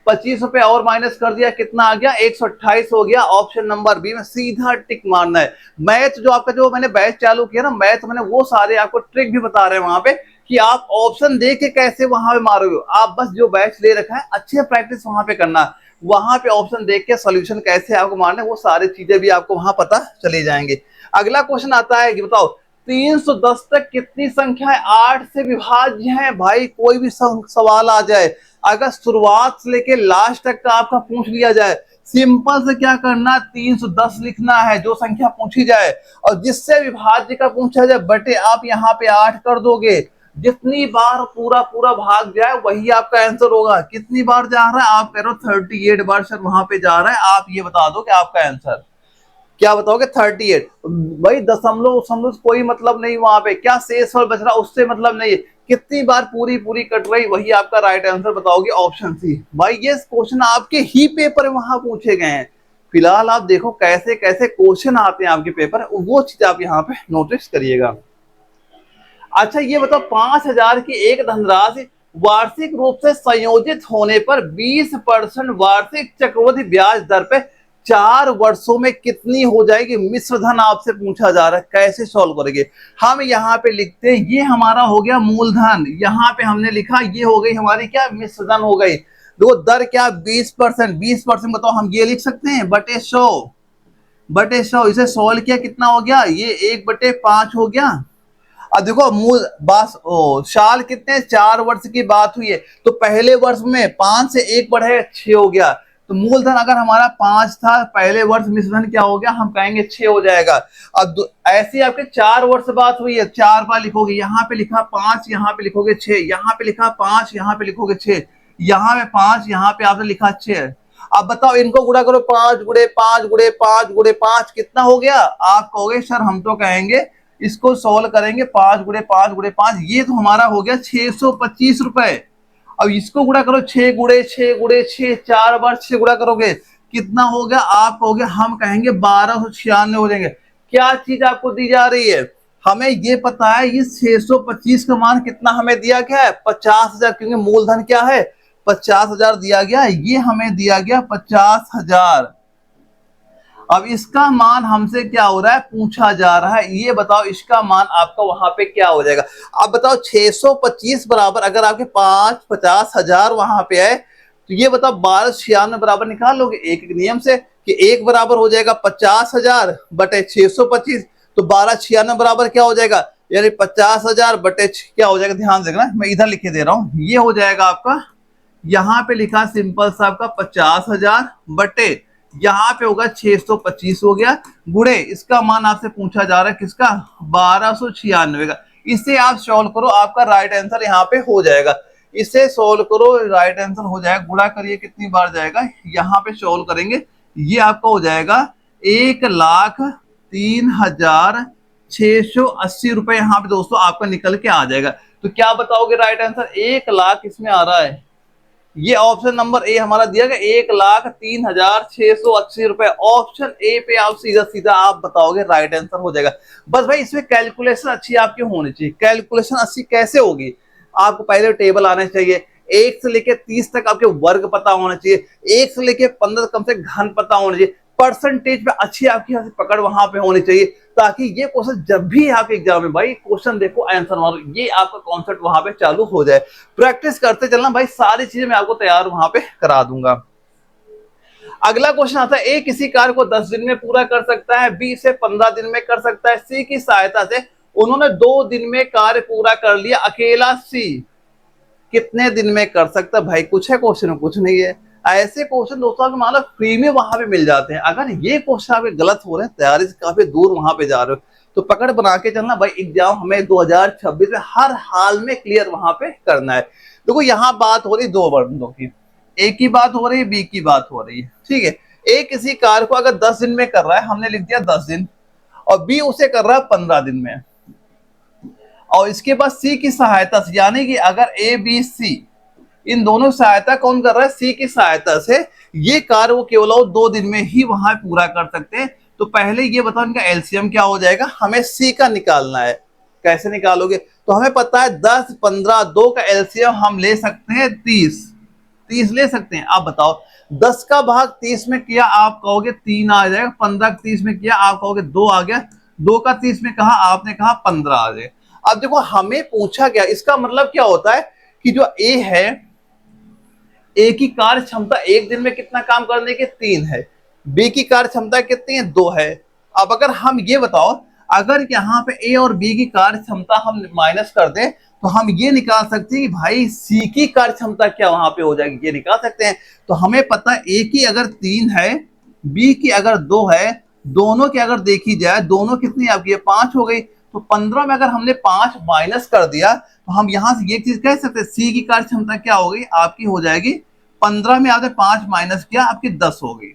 25 रुपए और माइनस कर दिया कितना आ गया 128 हो गया। ऑप्शन नंबर बी में सीधा टिक मारना है। मैथ जो आपका जो मैंने बैच चालू किया ना, मैथ मैंने वो सारे आपको ट्रिक भी बता रहे हैं वहां पे कि आप ऑप्शन दे के कैसे वहां पे मारोगे। आप बस जो बैच ले रखा है अच्छे प्रैक्टिस वहां पे करना, वहां पे ऑप्शन देख के सोल्यूशन कैसे आपको मारना है वो सारी चीजें भी आपको वहां पता चले जाएंगे। अगला क्वेश्चन आता है कि बताओ 310 तक कितनी संख्या है 8 से विभाज्य है। भाई कोई भी सवाल आ जाए, अगर शुरुआत से लेके लास्ट तक का आपका पूछ लिया जाए, सिंपल से क्या करना 310 लिखना है जो संख्या पूछी जाए, और जिससे विभाज्य का पूछा जाए बटे आप यहाँ पे 8 कर दोगे। जितनी बार पूरा पूरा भाग जाए वही आपका आंसर होगा। कितनी बार जा रहा है आप कह रहे हो 38 बार सर वहां पे जा रहा है, आप ये बता दो कि आपका आंसर क्या बताओगे 38। भाई दशमलव दशमलव कोई मतलब नहीं, वहां पे क्या शेषफल बच रहा उससे मतलब नहीं, कितनी बार पूरी पूरी कट रही वही आपका राइट आंसर बताओगे ऑप्शन सी। भाई ये क्वेश्चन आपके ही पेपर में वहां पूछे गए हैं। फिलहाल आप देखो कैसे कैसे क्वेश्चन आते हैं आपके पेपर, वो चीज आप यहाँ पे नोटिस करिएगा। अच्छा ये बताओ 5,000 की एक धनराशि वार्षिक रूप से संयोजित होने पर 20% वार्षिक चक्रवृद्धि ब्याज दर पे 4 वर्षों में कितनी हो जाएगी। मिश्र धन आपसे पूछा जा रहा है, कैसे सॉल्व करेंगे। हम यहाँ पे लिखते हैं ये हमारा हो गया मूलधन, यहाँ पे हमने लिखा ये हो गई हमारी क्या मिश्र धन हो गई। देखो दर क्या 20%, 20% बताओ हम ये लिख सकते हैं बटे 100। इसे सॉल्व किया कितना हो गया ये 1/5 हो गया। अब देखो मूल बास साल कितने 4 वर्ष की बात हुई है, तो पहले वर्ष में 5 से 1 बढ़े 6 हो गया। तो मूलधन अगर हमारा 5 था पहले वर्ष, मिश्रधन क्या हो गया हम कहेंगे 6 हो जाएगा। अब ऐसी आपके 4 वर्ष बात हुई है, 4 बार लिखोगे, यहाँ पे लिखा 5 यहाँ पे लिखोगे 6, यहाँ पे लिखा 5 यहाँ पे लिखोगे 6, यहाँ पे 5 यहाँ पे आपने लिखा 6। अब बताओ इनको गुणा करो 5 गुणे 5 गुणे 5 गुणे 5 कितना हो गया आप कहोगे सर हम तो कहेंगे इसको सोल्व करेंगे 5 गुणे 5 गुणे 5, ये तो हमारा हो गया 625 रुपए। अब इसको गुणा करो 6 गुणे 6 गुणे 6, 4 बार 6 गुणा करोगे कितना हो गया आप कहोगे हम कहेंगे 1296 हो जाएंगे। क्या चीज आपको दी जा रही है, हमें ये पता है ये 625 का मान कितना हमें दिया गया है 50,000, क्योंकि मूलधन क्या है 50,000 दिया गया है, ये हमें दिया गया 50,000। अब इसका मान हमसे क्या हो रहा है पूछा जा रहा है, ये बताओ इसका मान आपका वहां पे क्या हो जाएगा। अब बताओ 625 बराबर अगर आपके 50,000 वहां पे है तो ये बताओ 1296 बराबर निकाल लोगे एक एक नियम से कि एक बराबर हो जाएगा 50,000 बटे 625, तो 1296 बराबर क्या हो जाएगा यानी 50,000 बटे क्या हो जाएगा, ध्यान देखना मैं इधर लिखे दे रहा हूं, ये हो जाएगा आपका यहाँ पे लिखा सिंपल सा आपका 50,000 बटे यहाँ पे होगा 625 हो गया, गुणे इसका मान आपसे पूछा जा रहा है किसका 1296 का। इसे आप सॉल्व करो आपका राइट आंसर यहाँ पे हो जाएगा। इसे सॉल्व करो राइट आंसर हो जाएगा, गुणा करिए कितनी बार जाएगा यहाँ पे सॉल्व करेंगे, ये आपका हो जाएगा 1,03,680 रुपए यहाँ पे दोस्तों आपका निकल के आ जाएगा। तो क्या बताओगे राइट आंसर 1 लाख इसमें आ रहा है ये ऑप्शन नंबर ए हमारा दिया गया 1,03,680 रुपए। ऑप्शन ए पे आप सीधा सीधा आप बताओगे, राइट आंसर हो जाएगा। बस भाई इसमें कैलकुलेशन अच्छी आपकी होनी चाहिए। कैलकुलेशन अच्छी कैसे होगी? आपको पहले टेबल आना चाहिए, 1 से लेके 30 तक आपके वर्ग पता होना चाहिए, 1 से लेके 15 कम से घन पता होना चाहिए, परसेंटेज पे अच्छी आपकी पकड़ वहां पे होनी चाहिए, ताकि ये क्वेश्चन जब भी आपके एग्जाम में भाई क्वेश्चन देखो आंसर मारो, ये आपका कॉन्सेप्ट वहां पे चालू हो जाए। प्रैक्टिस करते चलना भाई, सारी चीजें मैं आपको तैयार वहां पे करा दूंगा। अगला क्वेश्चन आता है, ए किसी कार्य को 10 दिन में पूरा कर सकता है, बी इसे 15 दिन में कर सकता है, सी की सहायता से उन्होंने 2 दिन में कार्य पूरा कर लिया, अकेला सी कितने दिन में कर सकता है? भाई कुछ है क्वेश्चन, कुछ नहीं है। ऐसे क्वेश्चन दोस्तों आपको मान लो फ्री में वहां पे मिल जाते हैं। अगर ये क्वेश्चन आपके गलत हो रहे हैं, तैयारी से काफी दूर वहां पे जा रहे हो, तो पकड़ बना के चलना भाई, एग्जाम हमें 2026 में हर हाल में क्लियर वहां पे करना है। देखो यहाँ बात हो रही दो बंदों की, ए की बात हो रही है, बी की बात हो रही है, ठीक है। ए किसी कार्य को अगर 10 दिन में कर रहा है, हमने लिख दिया 10 दिन, और बी उसे कर रहा है 15 दिन में, और इसके बाद सी की सहायता से, यानी कि अगर ए बी सी इन दोनों सहायता कौन कर रहा है? सी की सहायता से ये कार्य वो केवल 2 दिन में ही वहां पूरा कर सकते हैं। तो पहले ये बताओ इनका एलसीएम क्या हो जाएगा? हमें सी का निकालना है। कैसे निकालोगे? तो हमें पता है 10, 15, 2 का एलसीएम हम ले सकते हैं 30 ले सकते हैं। आप बताओ 10 का भाग 30 में किया, आप कहोगे 3 आ जाएगा, 15 का 30 में किया, आप कहोगे 2 आ गया, 2 का 30 में कहा, आपने कहा 15 आ जाए। अब देखो हमें पूछा गया, इसका मतलब क्या होता है कि जो ए है, ए की कार्य क्षमता 1 दिन में कितना काम करने के? 3 है। बी की कार्य क्षमता कितनी है? 2 है। अब अगर हम ये बताओ, अगर यहाँ पे ए और बी की कार्य क्षमता हम माइनस कर दें, तो हम ये निकाल सकते हैं कि भाई सी की कार्य क्षमता क्या वहां पे हो जाएगी, ये निकाल सकते हैं। तो हमें पता है ए की अगर 3 है, बी की अगर 2 है, दोनों की अगर देखी जाए, दोनों कितनी आपकी 5 हो गई। तो 15 में अगर हमने 5 माइनस कर दिया, तो हम यहां से ये चीज कह सकते हैं, सी की कार्य क्षमता क्या होगी आपकी? हो जाएगी 15 में आपने 5 माइनस किया, आपकी 10 हो गई।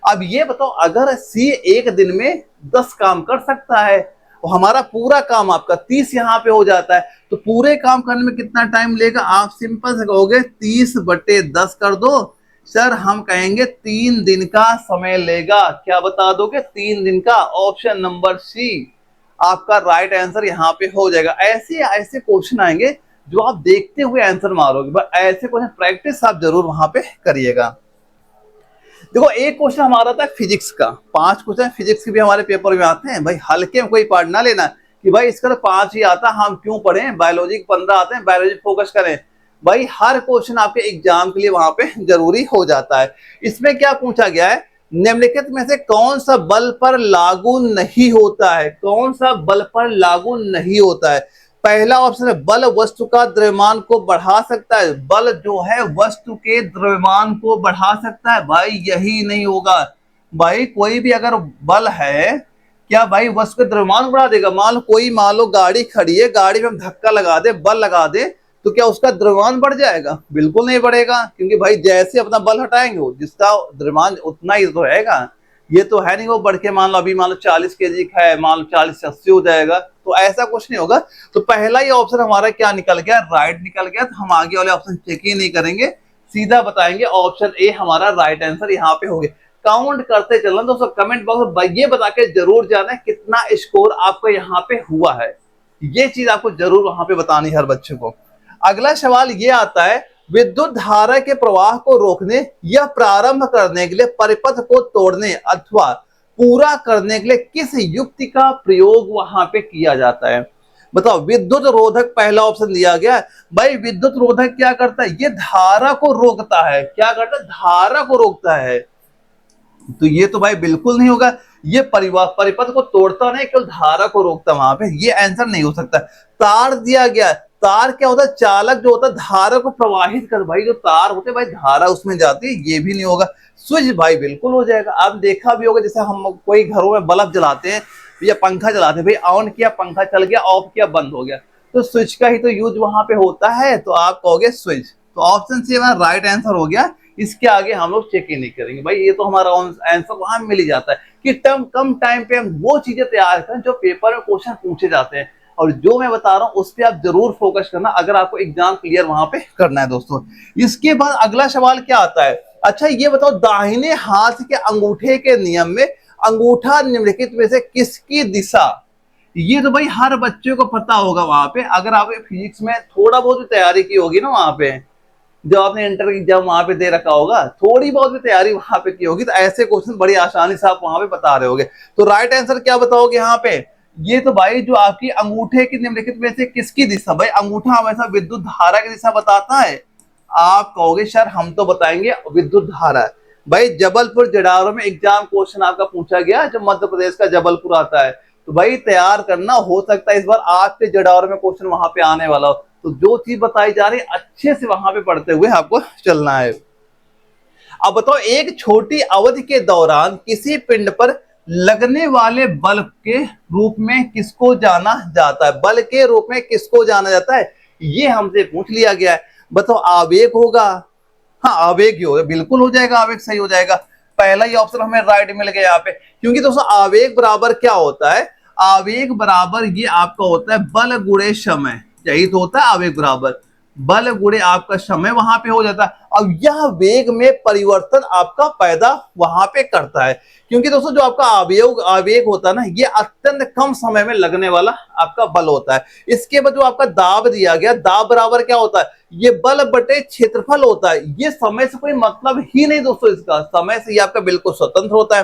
अब ये बताओ अगर सी 1 दिन में 10 काम कर सकता है, तो हमारा पूरा काम आपका 30 यहाँ पे हो जाता है, तो पूरे काम करने में कितना टाइम लेगा? आप सिंपल से कहोगे 30/10 कर दो। सर हम कहेंगे 3 दिन का समय लेगा। क्या बता दोगे? 3 दिन का। ऑप्शन नंबर सी आपका राइट आंसर यहाँ पे हो जाएगा। ऐसे ऐसे क्वेश्चन आएंगे जो आप देखते हुए आंसर मारोगे, बस ऐसे क्वेश्चन प्रैक्टिस आप जरूर वहां पे करिएगा। देखो एक क्वेश्चन हमारा था फिजिक्स का, 5 क्वेश्चन फिजिक्स के भी हमारे पेपर में आते हैं भाई, हल्के में कोई पार्ट ना लेना कि भाई इसका तो 5 ही आता, हम क्यों पढ़ें, बायोलॉजी के 15 आते हैं, बायोलॉजी फोकस करें। भाई हर क्वेश्चन आपके एग्जाम के लिए वहां पे जरूरी हो जाता है। इसमें क्या पूछा गया है? निम्नलिखित में से कौन सा बल पर लागू नहीं होता है? कौन सा बल पर लागू नहीं होता है? पहला ऑप्शन है बल वस्तु का द्रव्यमान को बढ़ा सकता है। बल जो है वस्तु के द्रव्यमान को बढ़ा सकता है। भाई यही नहीं होगा। भाई कोई भी अगर बल है, क्या भाई वस्तु का द्रव्यमान बढ़ा देगा? मान लो गाड़ी खड़ी है, गाड़ी में हम धक्का लगा दे, बल लगा दे, तो क्या उसका द्रव्यमान बढ़ जाएगा? बिल्कुल नहीं बढ़ेगा, क्योंकि भाई जैसे अपना बल हटाएंगे वो जिसका द्रव्यमान उतना ही तो रहेगा। ये तो है नहीं वो बढ़ के मान लो 40 केजी का है, मान लो 40 से 80 हो जाएगा, तो ऐसा कुछ नहीं होगा। तो पहला ही ऑप्शन हमारा क्या निकल गया? राइट निकल गया। तो हम आगे वाले ऑप्शन चेक ही नहीं करेंगे, सीधा बताएंगे ऑप्शन ए हमारा राइट आंसर यहाँ पे हो गया। काउंट करते चलना दोस्तों, कमेंट बॉक्स में ये बता के जरूर जाना कितना स्कोर आपको यहाँ पे हुआ है। ये चीज आपको जरूर वहां पे बतानी है हर बच्चे को। अगला सवाल ये आता है, विद्युत धारा के प्रवाह को रोकने या प्रारंभ करने के लिए परिपथ को तोड़ने अथवा पूरा करने के लिए किस युक्ति का प्रयोग वहां पे किया जाता है? बताओ। विद्युत रोधक पहला ऑप्शन दिया गया है। भाई विद्युत रोधक क्या करता है? ये धारा को रोकता है। क्या करता है? धारा को रोकता है। तो ये तो भाई बिल्कुल नहीं होगा। ये परिपथ को तोड़ता नहीं, केवल धारा को रोकता, वहां पे ये आंसर नहीं हो सकता। तार दिया गया, तार क्या होता है? चालक जो होता है धारा को प्रवाहित कर, भाई जो तार होते हैं भाई धारा उसमें जाती है, ये भी नहीं होगा। स्विच भाई बिल्कुल हो जाएगा। आप देखा भी होगा जैसे हम कोई घरों में बल्ब जलाते हैं या पंखा चलाते हैं, भाई ऑन किया पंखा चल गया, ऑफ किया बंद हो गया, तो स्विच का ही तो यूज वहां पे होता है। तो आप कहोगे स्विच। तो ऑप्शन सी हमारा राइट आंसर हो गया। इसके आगे हम लोग चेक ही नहीं करेंगे भाई, ये तो हमारा आंसर वहां मिल ही जाता है कि कम टाइम पे हम वो चीजें तैयार करें जो पेपर में क्वेश्चन पूछे जाते हैं। और जो मैं बता रहा हूं उस पर आप जरूर फोकस करना अगर आपको एग्जाम क्लियर वहां पे करना है दोस्तों। इसके बाद अगला सवाल क्या आता है, अच्छा ये बताओ दाहिने हाथ के अंगूठे के नियम में अंगूठा निम्नलिखित में से किसकी दिशा, ये तो भाई हर बच्चे को पता होगा वहां पे, अगर आपने फिजिक्स में थोड़ा बहुत भी तैयारी की होगी ना वहां पे, जब आपने इंटर एग्जाम वहां पे दे रखा होगा, थोड़ी बहुत भी तैयारी वहां पे की होगी, तो ऐसे क्वेश्चन बड़ी आसानी से आप वहां पे बता रहे होगे। तो राइट आंसर क्या बताओगे यहाँ पे, ये तो भाई जो आपकी अंगूठे की निम्नलिखित में से किसकी दिशा, भाई अंगूठा हमेशा विद्युत धारा की दिशा बताता है। आप कहोगे सर हम तो बताएंगे विद्युत धारा। भाई जबलपुर जडारो में एग्जाम क्वेश्चन आपका पूछा गया, जब मध्य प्रदेश का जबलपुर आता है, तो भाई तैयार करना, हो सकता है इस बार आपके जडारो में क्वेश्चन वहां पे आने वाला हो, तो जो चीज बताई जा रही है अच्छे से वहां पे पढ़ते हुए आपको चलना है। अब बताओ एक छोटी अवधि के दौरान किसी पिंड पर लगने वाले बल के रूप में किसको जाना जाता है, बल के रूप में किसको जाना जाता है, ये हमसे पूछ लिया गया है। बताओ आवेग होगा, हाँ आवेग ही होगा, बिल्कुल हो जाएगा, आवेग सही हो जाएगा, पहला ही ऑप्शन हमें राइट मिल गया यहाँ पे। क्योंकि दोस्तों आवेग बराबर क्या होता है, आवेग बराबर ये आपका होता है बल गुणे समय, यही तो होता है आवेग बराबर बल गुणे आपका समय वहां पे हो जाता है। अब यह वेग में परिवर्तन आपका पैदा वहां पे करता है, क्योंकि दोस्तों जो आपका आवेग आवेग होता है ना, ये अत्यंत कम समय में लगने वाला आपका बल होता है। इसके बाद जो आपका दाब दिया गया, दाब बराबर क्या होता है, ये बल बटे क्षेत्रफल होता है। ये समय से कोई मतलब ही नहीं दोस्तों, इसका समय से ये आपका बिल्कुल स्वतंत्र होता है।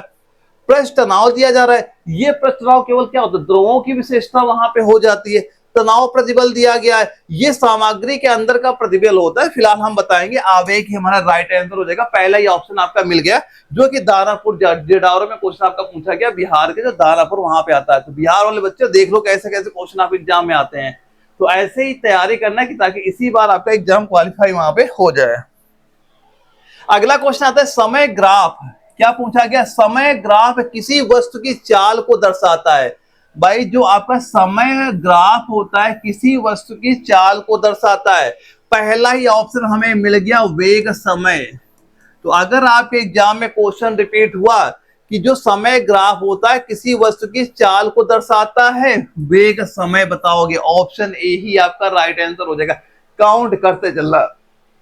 पृष्ठ तनाव दिया जा रहा है, ये पृष्ठ तनाव केवल क्या होता है, ध्रुवों की विशेषता वहां पे हो जाती है। तनाव प्रतिबल दिया गया है, ये सामग्री के अंदर का प्रतिबल होता है। फिलहाल हम बताएंगे आवेग ही हमारा राइट आंसर हो जाएगा, पहला ही ऑप्शन आपका मिल गया, जो कि दानापुर जडारो में क्वेश्चन आपका पूछा गया, बिहार के जो दानापुर वहां पे आता है। तो बिहार वाले बच्चे देख लो कैसे कैसे क्वेश्चन आप एग्जाम में आते हैं, तो ऐसे ही तैयारी करना कि ताकि इसी बार आपका एग्जाम क्वालिफाई वहां पे हो जाए। अगला क्वेश्चन आता है समय ग्राफ, क्या पूछा गया, समय ग्राफ किसी वस्तु की चाल को दर्शाता है। भाई जो आपका समय ग्राफ होता है किसी वस्तु की चाल को दर्शाता है, पहला ही ऑप्शन हमें मिल गया वेग समय। तो अगर आपके एग्जाम में क्वेश्चन रिपीट हुआ कि जो समय ग्राफ होता है किसी वस्तु की चाल को दर्शाता है, वेग समय बताओगे, ऑप्शन ए ही आपका राइट आंसर हो जाएगा। काउंट करते चलना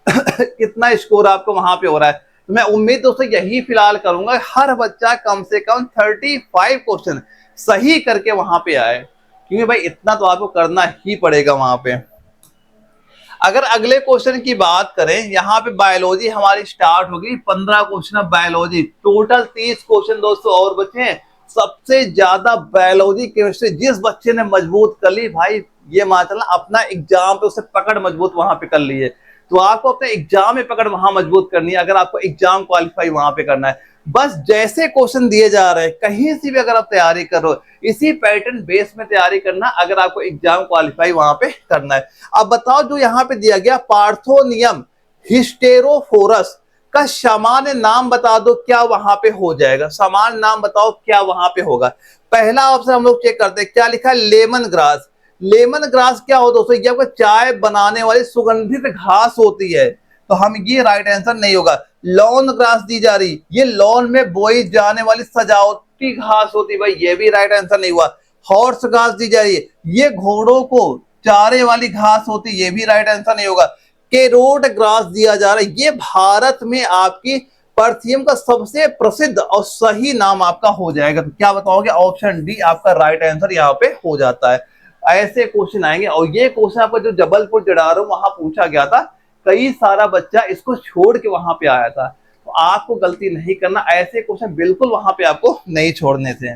कितना स्कोर आपको वहां पे हो रहा है। तो मैं उम्मीद दोस्तों यही फिलहाल करूंगा, हर बच्चा कम से कम 35 क्वेश्चन सही करके वहां पे आए, क्योंकि भाई इतना तो आपको करना ही पड़ेगा वहां पे। अगर अगले क्वेश्चन की बात करें, यहाँ पे बायोलॉजी हमारी स्टार्ट होगी, 15 क्वेश्चन बायोलॉजी, टोटल 30 क्वेश्चन दोस्तों और बचे हैं। सबसे ज्यादा बायोलॉजी केमिस्ट्री जिस बच्चे ने मजबूत कर ली, भाई ये मान चलना अपना एग्जाम पे उसे पकड़ मजबूत वहां पे कर ली है। तो आपको अपने एग्जाम में पकड़ वहां मजबूत करनी है, अगर आपको एग्जाम क्वालिफाई वहां पे करना है। बस जैसे क्वेश्चन दिए जा रहे हैं कहीं से भी अगर आप तैयारी कर रहे हो, इसी पैटर्न बेस में तैयारी करना, अगर आपको एग्जाम क्वालिफाई वहां पे करना है। अब बताओ जो यहाँ पे दिया गया पार्थोनियम हिस्टेरोफोरस का सामान्य नाम बता दो, क्या वहां पे हो जाएगा, सामान्य नाम बताओ क्या वहां पे होगा। पहला ऑप्शन हम लोग चेक करते हैं, क्या लिखा है, लेमन ग्रास। लेमन ग्रास क्या हो दोस्तों, ये आपको चाय बनाने वाली सुगंधित घास होती है, तो हम ये राइट आंसर नहीं होगा। लॉन ग्रास दी जा रही, ये लॉन में बोई जाने वाली सजावटी घास होती, भाई ये भी राइट आंसर नहीं हुआ। हॉर्स घास दी जा रही है, ये घोड़ों को चारे वाली घास होती, ये भी राइट आंसर नहीं होगा। केरोट ग्रास दिया जा रहा है, ये भारत में आपकी परथियम का सबसे प्रसिद्ध और सही नाम आपका हो जाएगा। तो क्या बताओगे, ऑप्शन डी आपका राइट आंसर यहाँ पे हो जाता है। ऐसे क्वेश्चन आएंगे, और ये क्वेश्चन आपका जो जबलपुर जडारो वहां पूछा गया था, कई सारा बच्चा इसको छोड़ के वहां पे आया था, तो आपको गलती नहीं करना, ऐसे क्वेश्चन बिल्कुल वहां पे आपको नहीं छोड़ने थे।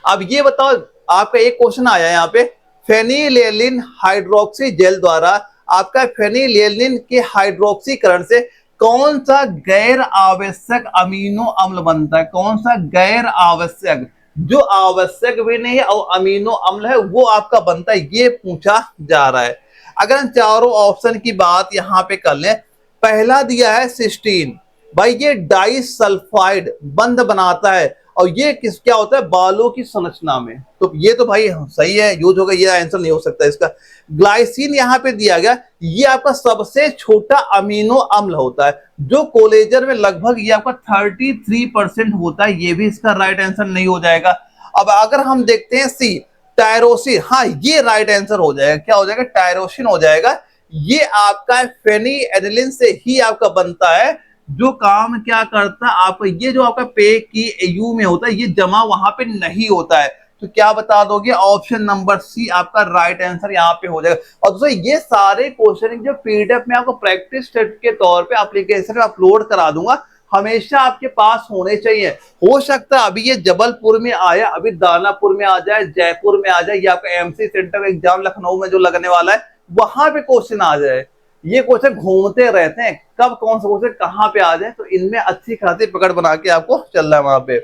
अब ये बताओ, आपका एक क्वेश्चन आया यहाँ पे, फेनिलैलानाइन हाइड्रोक्सी जेल द्वारा आपका फेनिलैलानाइन के हाइड्रोक्सीकरण से कौन सा गैर आवश्यक अमीनो अम्ल बनता है, कौन सा गैर आवश्यक, जो आवश्यक भी नहीं है और अमीनो अम्ल है वो आपका बनता है, ये पूछा जा रहा है। अगर हम चारों ऑप्शन की बात यहां पे कर लें, पहला दिया है सिस्टीन, भाई ये डाइसल्फाइड बंध बनाता है, और ये क्या होता है, बालों की संरचना में, तो ये तो भाई सही है, यूज होगा, ये आंसर नहीं हो सकता इसका। ग्लाइसिन यहां पे दिया गया, ये आपका सबसे छोटा अमीनो अम्ल होता है, जो कोलेजन में लगभग ये आपका 33% होता है, ये भी इसका राइट आंसर नहीं हो जाएगा। अब अगर हम देखते हैं सी, टायरोसिन, हाँ ये राइट आंसर हो जाएगा। क्या हो जाएगा? टायरोसिन हो जाएगा। ये आपका फेनिएडिलिन से ही आपका बनता है, जो काम क्या करता है आपका, ये जो आपका पे की यू में होता है ये जमा वहां पे नहीं होता है। तो क्या बता दोगे? ऑप्शन नंबर सी आपका राइट आंसर यहाँ पे हो जाएगा। और दोस्तों ये सारे क्वेश्चन जो पीडीएफ में आपको प्रैक्टिस सेट के तौर पे एप्लीकेशन में अपलोड करा दूंगा, हमेशा आपके पास होने चाहिए। हो सकता है अभी ये जबलपुर में आया, अभी दानापुर में आ जाए, जयपुर में आ जाए, या आपका एमसी सेंटर एग्जाम लखनऊ में जो लगने वाला है वहां पे क्वेश्चन आ जाए। ये क्वेश्चन घूमते रहते हैं, कब कौन सा क्वेश्चन कहां पे आ जाए, तो इनमें अच्छी खासी पकड़ बना के आपको चलना है वहां पे।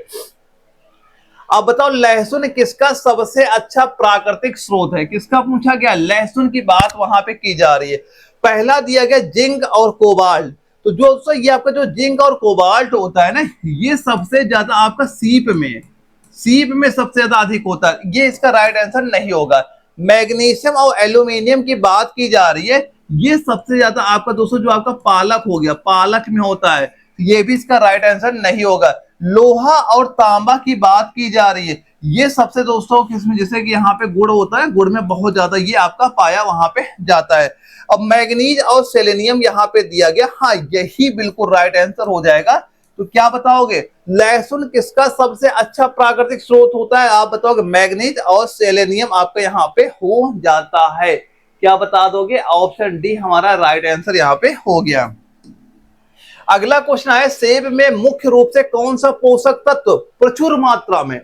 अब बताओ लहसुन किसका सबसे अच्छा प्राकृतिक स्रोत है? किसका पूछा गया? लहसुन की बात वहां पे की जा रही है। पहला दिया गया जिंक और कोबाल्ट। तो जो ये आपका जो जिंक और कोबाल्ट होता है ना, ये सबसे ज्यादा आपका सीप में सबसे ज्यादा अधिक होता है। ये इसका राइट आंसर नहीं होगा। मैग्नीशियम और एल्यूमिनियम की बात की जा रही है, ये सबसे ज्यादा आपका दोस्तों जो आपका पालक हो गया, पालक में होता है, ये भी इसका राइट आंसर नहीं होगा। लोहा और तांबा की बात की जा रही है, ये सबसे दोस्तों किसमें, जैसे कि यहाँ पे गुड़ होता है, गुड़ में बहुत ज्यादा ये आपका पाया वहां पे जाता है। अब मैग्नीज और सेलेनियम यहाँ पे दिया गया, हाँ यही बिल्कुल राइट आंसर हो जाएगा। तो क्या बताओगे? लहसुन किसका सबसे अच्छा प्राकृतिक स्रोत होता है? आप बताओगे मैग्नीज और सेलेनियम आपका यहाँ पे हो जाता है। क्या बता दोगे? ऑप्शन डी हमारा राइट आंसर यहाँ पे हो गया। अगला क्वेश्चन है, सेब में मुख्य रूप से कौन सा पोषक तत्व प्रचुर मात्रा में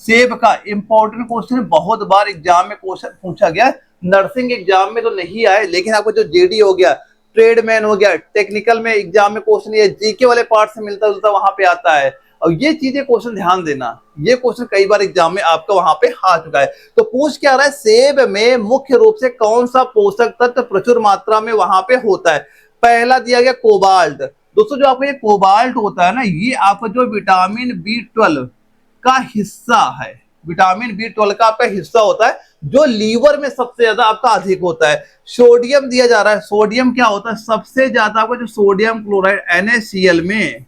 सेब का इंपॉर्टेंट क्वेश्चन, बहुत बार एग्जाम में क्वेश्चन पूछा गया। नर्सिंग एग्जाम में तो नहीं आए, लेकिन आपको जो जेडी हो गया, ट्रेडमैन हो गया, टेक्निकल में एग्जाम में क्वेश्चन, ये जीके वाले पार्ट से मिलता जुलता वहां पे आता है। और ये चीजें क्वेश्चन ध्यान देना, ये क्वेश्चन कई बार एग्जाम में आपका वहां पे आ चुका है। तो पूछ क्या रहा है? सेब में मुख्य रूप से कौन सा पोषक तत्व प्रचुर मात्रा में वहां पे होता है? पहला दिया गया कोबाल्ट। दोस्तों जो आपका ये कोबाल्ट होता है ना, ये आपका जो विटामिन बी 12 का हिस्सा है, विटामिन बी 12 का आपका हिस्सा होता है, जो लीवर में सबसे ज्यादा आपका अधिक होता है। सोडियम दिया जा रहा है, सोडियम क्या होता है? सबसे ज्यादा आपका जो सोडियम क्लोराइड NaCl में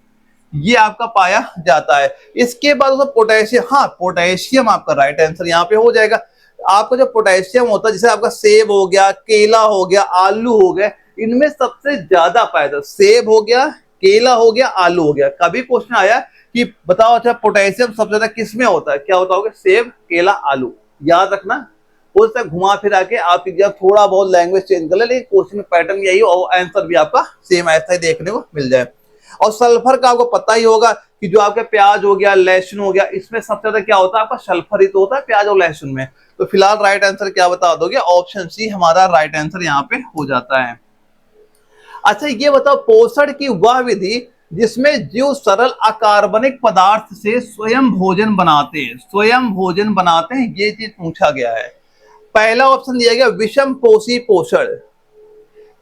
ये आपका पाया जाता है। इसके बाद पोटेशियम, हाँ पोटेशियम आपका राइट आंसर यहाँ पे हो जाएगा। आपका जो पोटेशियम होता है, जैसे आपका सेब हो गया, केला हो गया, आलू हो गया, इनमें सबसे ज्यादा पाया जाता है। सेब हो गया, केला हो गया, आलू हो गया। कभी क्वेश्चन आया कि बताओ अच्छा पोटेशियम सबसे ज्यादा किसमें होता है, क्या बताओगे? सेब, केला, आलू। याद रखना, उस तक घुमा फिरा के आप जब थोड़ा बहुत लैंग्वेज चेंज कर ले, लेकिन क्वेश्चन पैटर्न यही हो और आंसर भी आपका सेम ऐसा ही देखने को मिल जाए। और सल्फर का आपको पता ही होगा कि जो आपका प्याज हो गया, लहसुन हो गया, इसमें सबसे ज्यादा क्या होता है? आपका सल्फर ही तो होता है प्याज और लहसुन में। तो फिलहाल राइट आंसर क्या बता दोगे? ऑप्शन सी हमारा राइट आंसर यहाँ पे हो जाता है। अच्छा ये बताओ, पोषण की वह विधि जिसमें जीव सरल अकार्बनिक पदार्थ से स्वयं भोजन बनाते हैं, स्वयं भोजन बनाते हैं, ये चीज पूछा गया है। पहला ऑप्शन दिया गया विषम पोषी पोषण।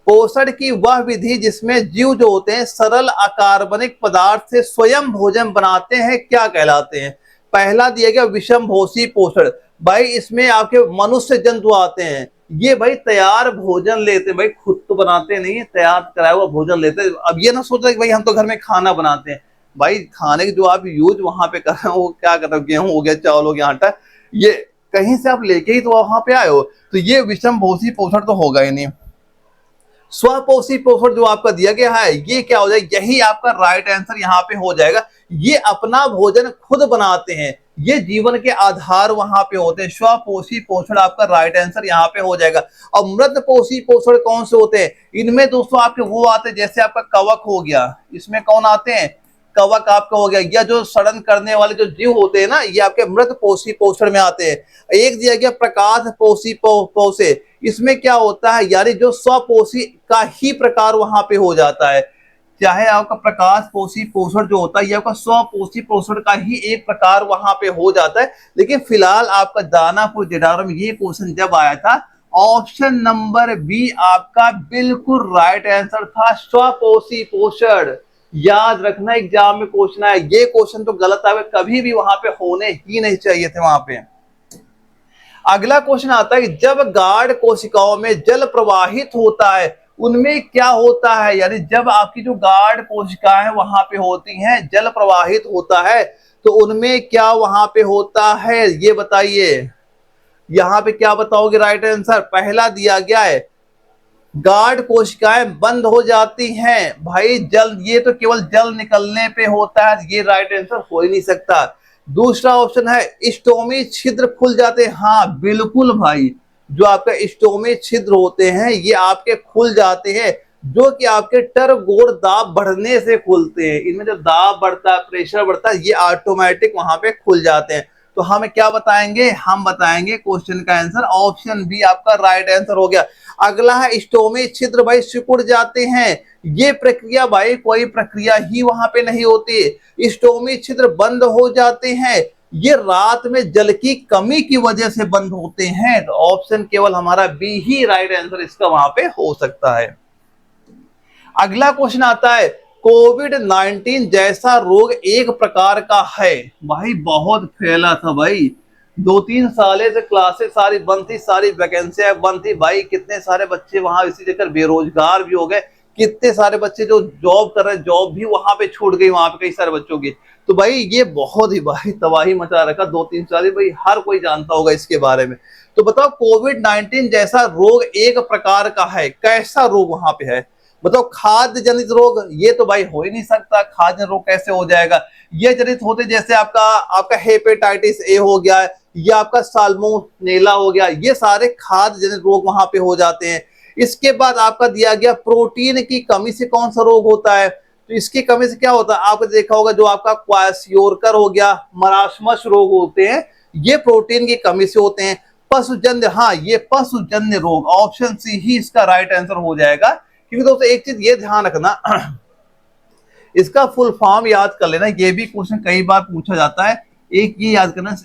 पोषण की वह विधि जिसमें जीव जो होते हैं सरल अकार्बनिक पदार्थ से स्वयं भोजन बनाते हैं, क्या कहलाते हैं? पहला दिया गया विषम पोषी पोषण। भाई इसमें आपके मनुष्य जंतु आते हैं, ये भाई तैयार भोजन लेते हैं, भाई खुद तो बनाते नहीं है, तैयार कराया हुआ भोजन लेते हैं। अब ये ना सोच रहे कि भाई हम तो घर में खाना बनाते हैं, भाई खाने के जो आप यूज वहां पे कर रहे हो, वो क्या कर रहे हो? गेहूं हो गया, चावल हो गया, आटा, ये कहीं से आप लेके ही तो वहां पे आए हो, तो ये विषम पोषी पोषण तो होगा ही नहीं। स्वपोषी पोषण जो आपका दिया गया है, ये क्या हो जाएगा? यही आपका राइट आंसर यहाँ पे हो जाएगा। ये अपना भोजन खुद बनाते हैं, ये जीवन के आधार वहां पे होते हैं। स्वपोषी पोषण आपका राइट आंसर यहाँ पे हो जाएगा। और मृत पोषी पोषण कौन से होते हैं? इनमें दोस्तों आपके वो आते हैं, जैसे आपका कवक हो गया, इसमें कौन आते हैं? कवक आपका हो गया, या जो सड़न करने वाले जो जीव होते हैं ना, ये आपके मृत पोषी पोषण में आते हैं। एक दिया गया प्रकाश पोषी पोषे, इसमें क्या होता है? यानी जो स्वपोषी का ही प्रकार वहां पे हो जाता है। चाहे आपका प्रकाश पोषी पोषण जो होता है, ये आपका स्वपोषी पोषण का ही एक प्रकार वहां पे हो जाता है। लेकिन फिलहाल आपका दानापुर जेडारो में ये क्वेश्चन जब आया था, ऑप्शन नंबर बी आपका बिल्कुल राइट आंसर था, स्वपोषी पोषण। याद रखना, एग्जाम में क्वेश्चन आया, ये क्वेश्चन तो गलत आए, कभी भी वहां पे होने ही नहीं चाहिए थे वहां पे। अगला क्वेश्चन आता है कि जब गाढ़ कोशिकाओं में जल प्रवाहित होता है, उनमें क्या होता है? यानी जब आपकी जो गाढ़ कोशिकाएं वहां पे होती हैं, जल प्रवाहित होता है, तो उनमें क्या वहां पे होता है, ये बताइए। यहाँ पे क्या बताओगे राइट आंसर? पहला दिया गया है गार्ड कोशिकाएं बंद हो जाती हैं। भाई जल, ये तो केवल जल निकलने पे होता है, ये राइट आंसर हो ही नहीं सकता। दूसरा ऑप्शन है स्टोमी छिद्र खुल जाते हैं। हाँ बिल्कुल भाई, जो आपका स्टोमी छिद्र होते हैं ये आपके खुल जाते हैं, जो कि आपके टर्गोड दाब बढ़ने से खुलते हैं। इनमें जब दाब बढ़ता है, प्रेशर बढ़ता है, ये ऑटोमेटिक वहां पे खुल जाते हैं। तो हम क्या बताएंगे? हम बताएंगे क्वेश्चन का आंसर ऑप्शन बी आपका राइट आंसर हो गया। अगला है स्टोमी छिद्र भाई सिकुड़ जाते हैं। ये प्रक्रिया भाई कोई प्रक्रिया ही वहां पे नहीं होती। स्टोमी छिद्र बंद हो जाते हैं, ये रात में जल की कमी की वजह से बंद होते हैं। तो ऑप्शन केवल हमारा बी ही राइट आंसर इसका वहां पे हो सकता है। अगला क्वेश्चन आता है कोविड 19 जैसा रोग एक प्रकार का है। भाई बहुत फैला था भाई, 2-3 साले से क्लासेस सारी बंद थी, सारी वैकेंसियां बंद थी भाई, कितने सारे बच्चे वहां इसी जगह बेरोजगार भी हो गए, कितने सारे बच्चे जो जॉब कर रहे हैं जॉब भी वहां पे छूट गई, वहां पे कई सारे बच्चों की। तो भाई ये बहुत ही भाई तबाही मचा रखा 2-3 साल, भाई हर कोई जानता होगा इसके बारे में। तो बताओ कोविड 19 जैसा रोग एक प्रकार का है, कैसा रोग वहां पे है? बताओ खाद्य जनित रोग, ये तो भाई हो ही नहीं सकता, खाद्य रोग कैसे हो जाएगा? ये जनित होते जैसे आपका आपका हेपेटाइटिस ए हो गया, या आपका साल्मोनेला हो गया, ये सारे खाद्य जनित रोग वहां पे हो जाते हैं। इसके बाद आपका दिया गया प्रोटीन की कमी से कौन सा रोग होता है? तो इसकी कमी से क्या होता है? आपने देखा होगा जो आपका क्वाशियोरकर हो गया, मरासमस रोग होते हैं, ये प्रोटीन की कमी से होते हैं। पशुजन्य, हाँ ये पशुजन्य रोग, ऑप्शन सी ही इसका राइट आंसर हो जाएगा। क्योंकि दोस्तों एक चीज ये ध्यान रखना, इसका फुल फॉर्म याद कर लेना, ये भी क्वेश्चन कई बार पूछा जाता है। एक ये याद करना,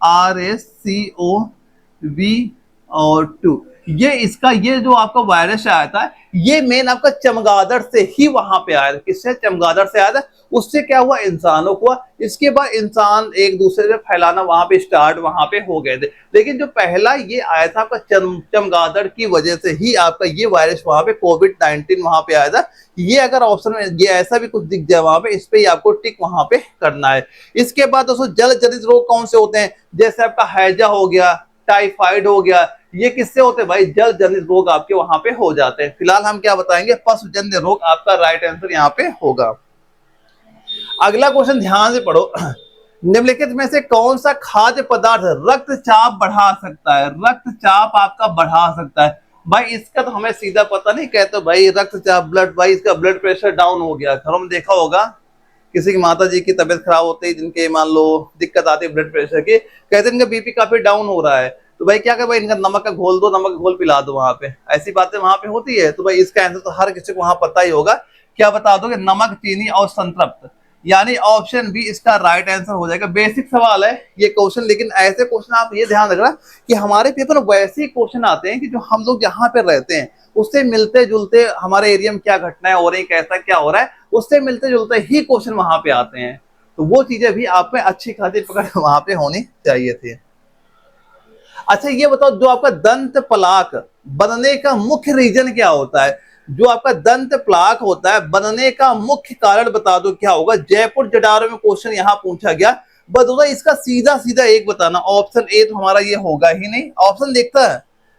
SARSCOV-2, ये इसका ये जो आपका वायरस आया था, ये मेन आपका चमगादड़ से ही वहां पे आया था। किससे? चमगादड़ से आया था। उससे क्या हुआ? इंसानों को हुआ। इसके बाद इंसान एक दूसरे से फैलाना वहां पे स्टार्ट वहां पे हो गए थे। लेकिन जो पहला ये आया था आपका चमगादड़ की वजह से ही आपका ये वायरस वहां पे कोविड 19 वहां पे आया था। ये अगर ऑप्शन में ये ऐसा भी कुछ दिख जाए वहां पे, इस पे ही आपको टिक वहां पे करना है। इसके बाद दोस्तों जल जनित रोग कौन से होते हैं? जैसे आपका हैजा हो गया, टाइफाइड हो गया, ये किससे होते हैं भाई? जल जनित रोग आपके वहां पे हो जाते हैं। फिलहाल हम क्या बताएंगे? पशुजन्य रोग आपका राइट आंसर यहाँ पे होगा। अगला क्वेश्चन ध्यान से पढ़ो, निम्नलिखित में से कौन सा खाद्य पदार्थ रक्तचाप बढ़ा सकता है? रक्तचाप आपका बढ़ा सकता है। भाई इसका तो हमें सीधा पता नहीं, कहते भाई रक्तचाप ब्लड, भाई इसका ब्लड प्रेशर डाउन हो गया। घरों में देखा होगा किसी की माता जी की तबीयत खराब होती है, जिनके मान लो दिक्कत आती है ब्लड प्रेशर की, कहते हैं इनका बीपी काफी डाउन हो रहा है, तो भाई क्या कर भाई इनका नमक का घोल दो, नमक का घोल पिला दो। वहां पे ऐसी बातें वहां पे होती है। तो भाई इसका आंसर तो हर किसी को वहां पता ही होगा। क्या बता दोगे? नमक, चीनी और संतृप्त, यानी ऑप्शन बी इसका राइट आंसर हो जाएगा। बेसिक सवाल है ये क्वेश्चन, लेकिन ऐसे क्वेश्चन आप ये ध्यान रखना कि हमारे पेपर में वैसे क्वेश्चन आते हैं कि जो हम लोग यहाँ पे रहते हैं उससे मिलते जुलते, हमारे एरिया में क्या घटनाएं हो रही, कैसा क्या हो रहा है, उससे मिलते जुलते ही क्वेश्चन वहां पे आते हैं। तो वो चीजें भी आप में अच्छी खासी पकड़ वहां पे होनी चाहिए थी। अच्छा ये बताओ, जो आपका दंत प्लाक बनने का मुख्य रीजन क्या होता है? जो आपका दंत प्लाक होता है बनने का मुख्य कारण बता दो क्या होगा? जयपुर जटारो में क्वेश्चन यहाँ पूछा गया, बस इसका सीधा सीधा एक बताना। ऑप्शन ए तो हमारा ये होगा ही नहीं। ऑप्शन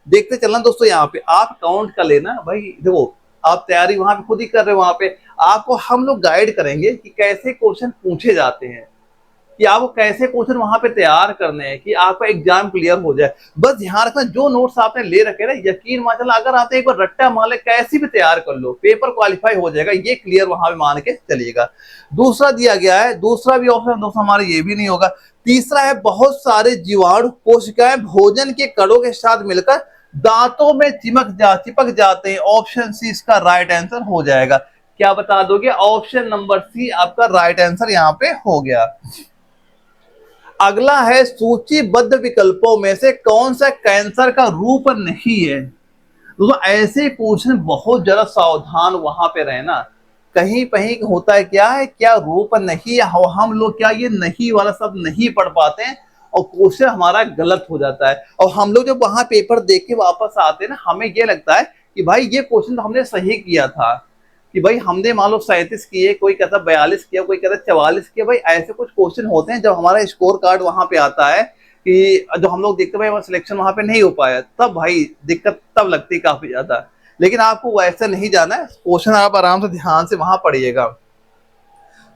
देखते चलना दोस्तों। यहाँ पे आप काउंट कर लेना भाई, देखो आप तैयारी वहां पे खुद ही कर रहे हो, वहां पे आपको हम लोग गाइड करेंगे कि कैसे क्वेश्चन पूछे जाते हैं, कि आपको कैसे क्वेश्चन वहां पे तैयार करने हैं कि आपका एग्जाम क्लियर हो जाए। बस ध्यान रखना जो नोट्स आपने ले रखे ना, यकीन मान चला अगर आपने एक बार रट्टा मान ले कैसे भी तैयार कर लो, पेपर क्वालिफाई हो जाएगा, ये क्लियर वहां पे मान के चलिएगा। दूसरा दिया गया है, दूसरा भी ऑप्शन दोस्तों हमारा ये भी नहीं होगा। तीसरा है बहुत सारे जीवाणु कोशिकाएं भोजन के कणों के साथ मिलकर दांतों में चिपक जाते हैं। ऑप्शन सी इसका राइट आंसर हो जाएगा। क्या बता दोगे? ऑप्शन नंबर सी आपका राइट आंसर यहाँ पे हो गया। अगला है सूचीबद्ध विकल्पों में से कौन सा कैंसर का रूप नहीं है? दोस्तों ऐसे क्वेश्चन बहुत ज्यादा सावधान वहां पे रहना, कहीं कहीं होता है क्या है, क्या रूप नहीं है, हम लोग क्या ये नहीं वाला सब नहीं पढ़ पाते हैं और क्वेश्चन हमारा गलत हो जाता है। और हम लोग जब वहां पेपर देख के वापस आते हैं ना, हमें ये लगता है कि भाई ये क्वेश्चन तो हमने सही किया था, कि भाई हमने मान लो 37 किए, कोई कहता 42 किया, कोई कहता 44 किया। भाई ऐसे कुछ क्वेश्चन होते हैं जब हमारा स्कोर कार्ड वहां पे आता है कि जो हम लोग देखते भाई सिलेक्शन वहां पे नहीं हो पाया, तब भाई दिक्कत तब लगती है काफी ज्यादा। लेकिन आपको वैसे नहीं जाना है, क्वेश्चन आप आराम से ध्यान से वहां पढ़िएगा।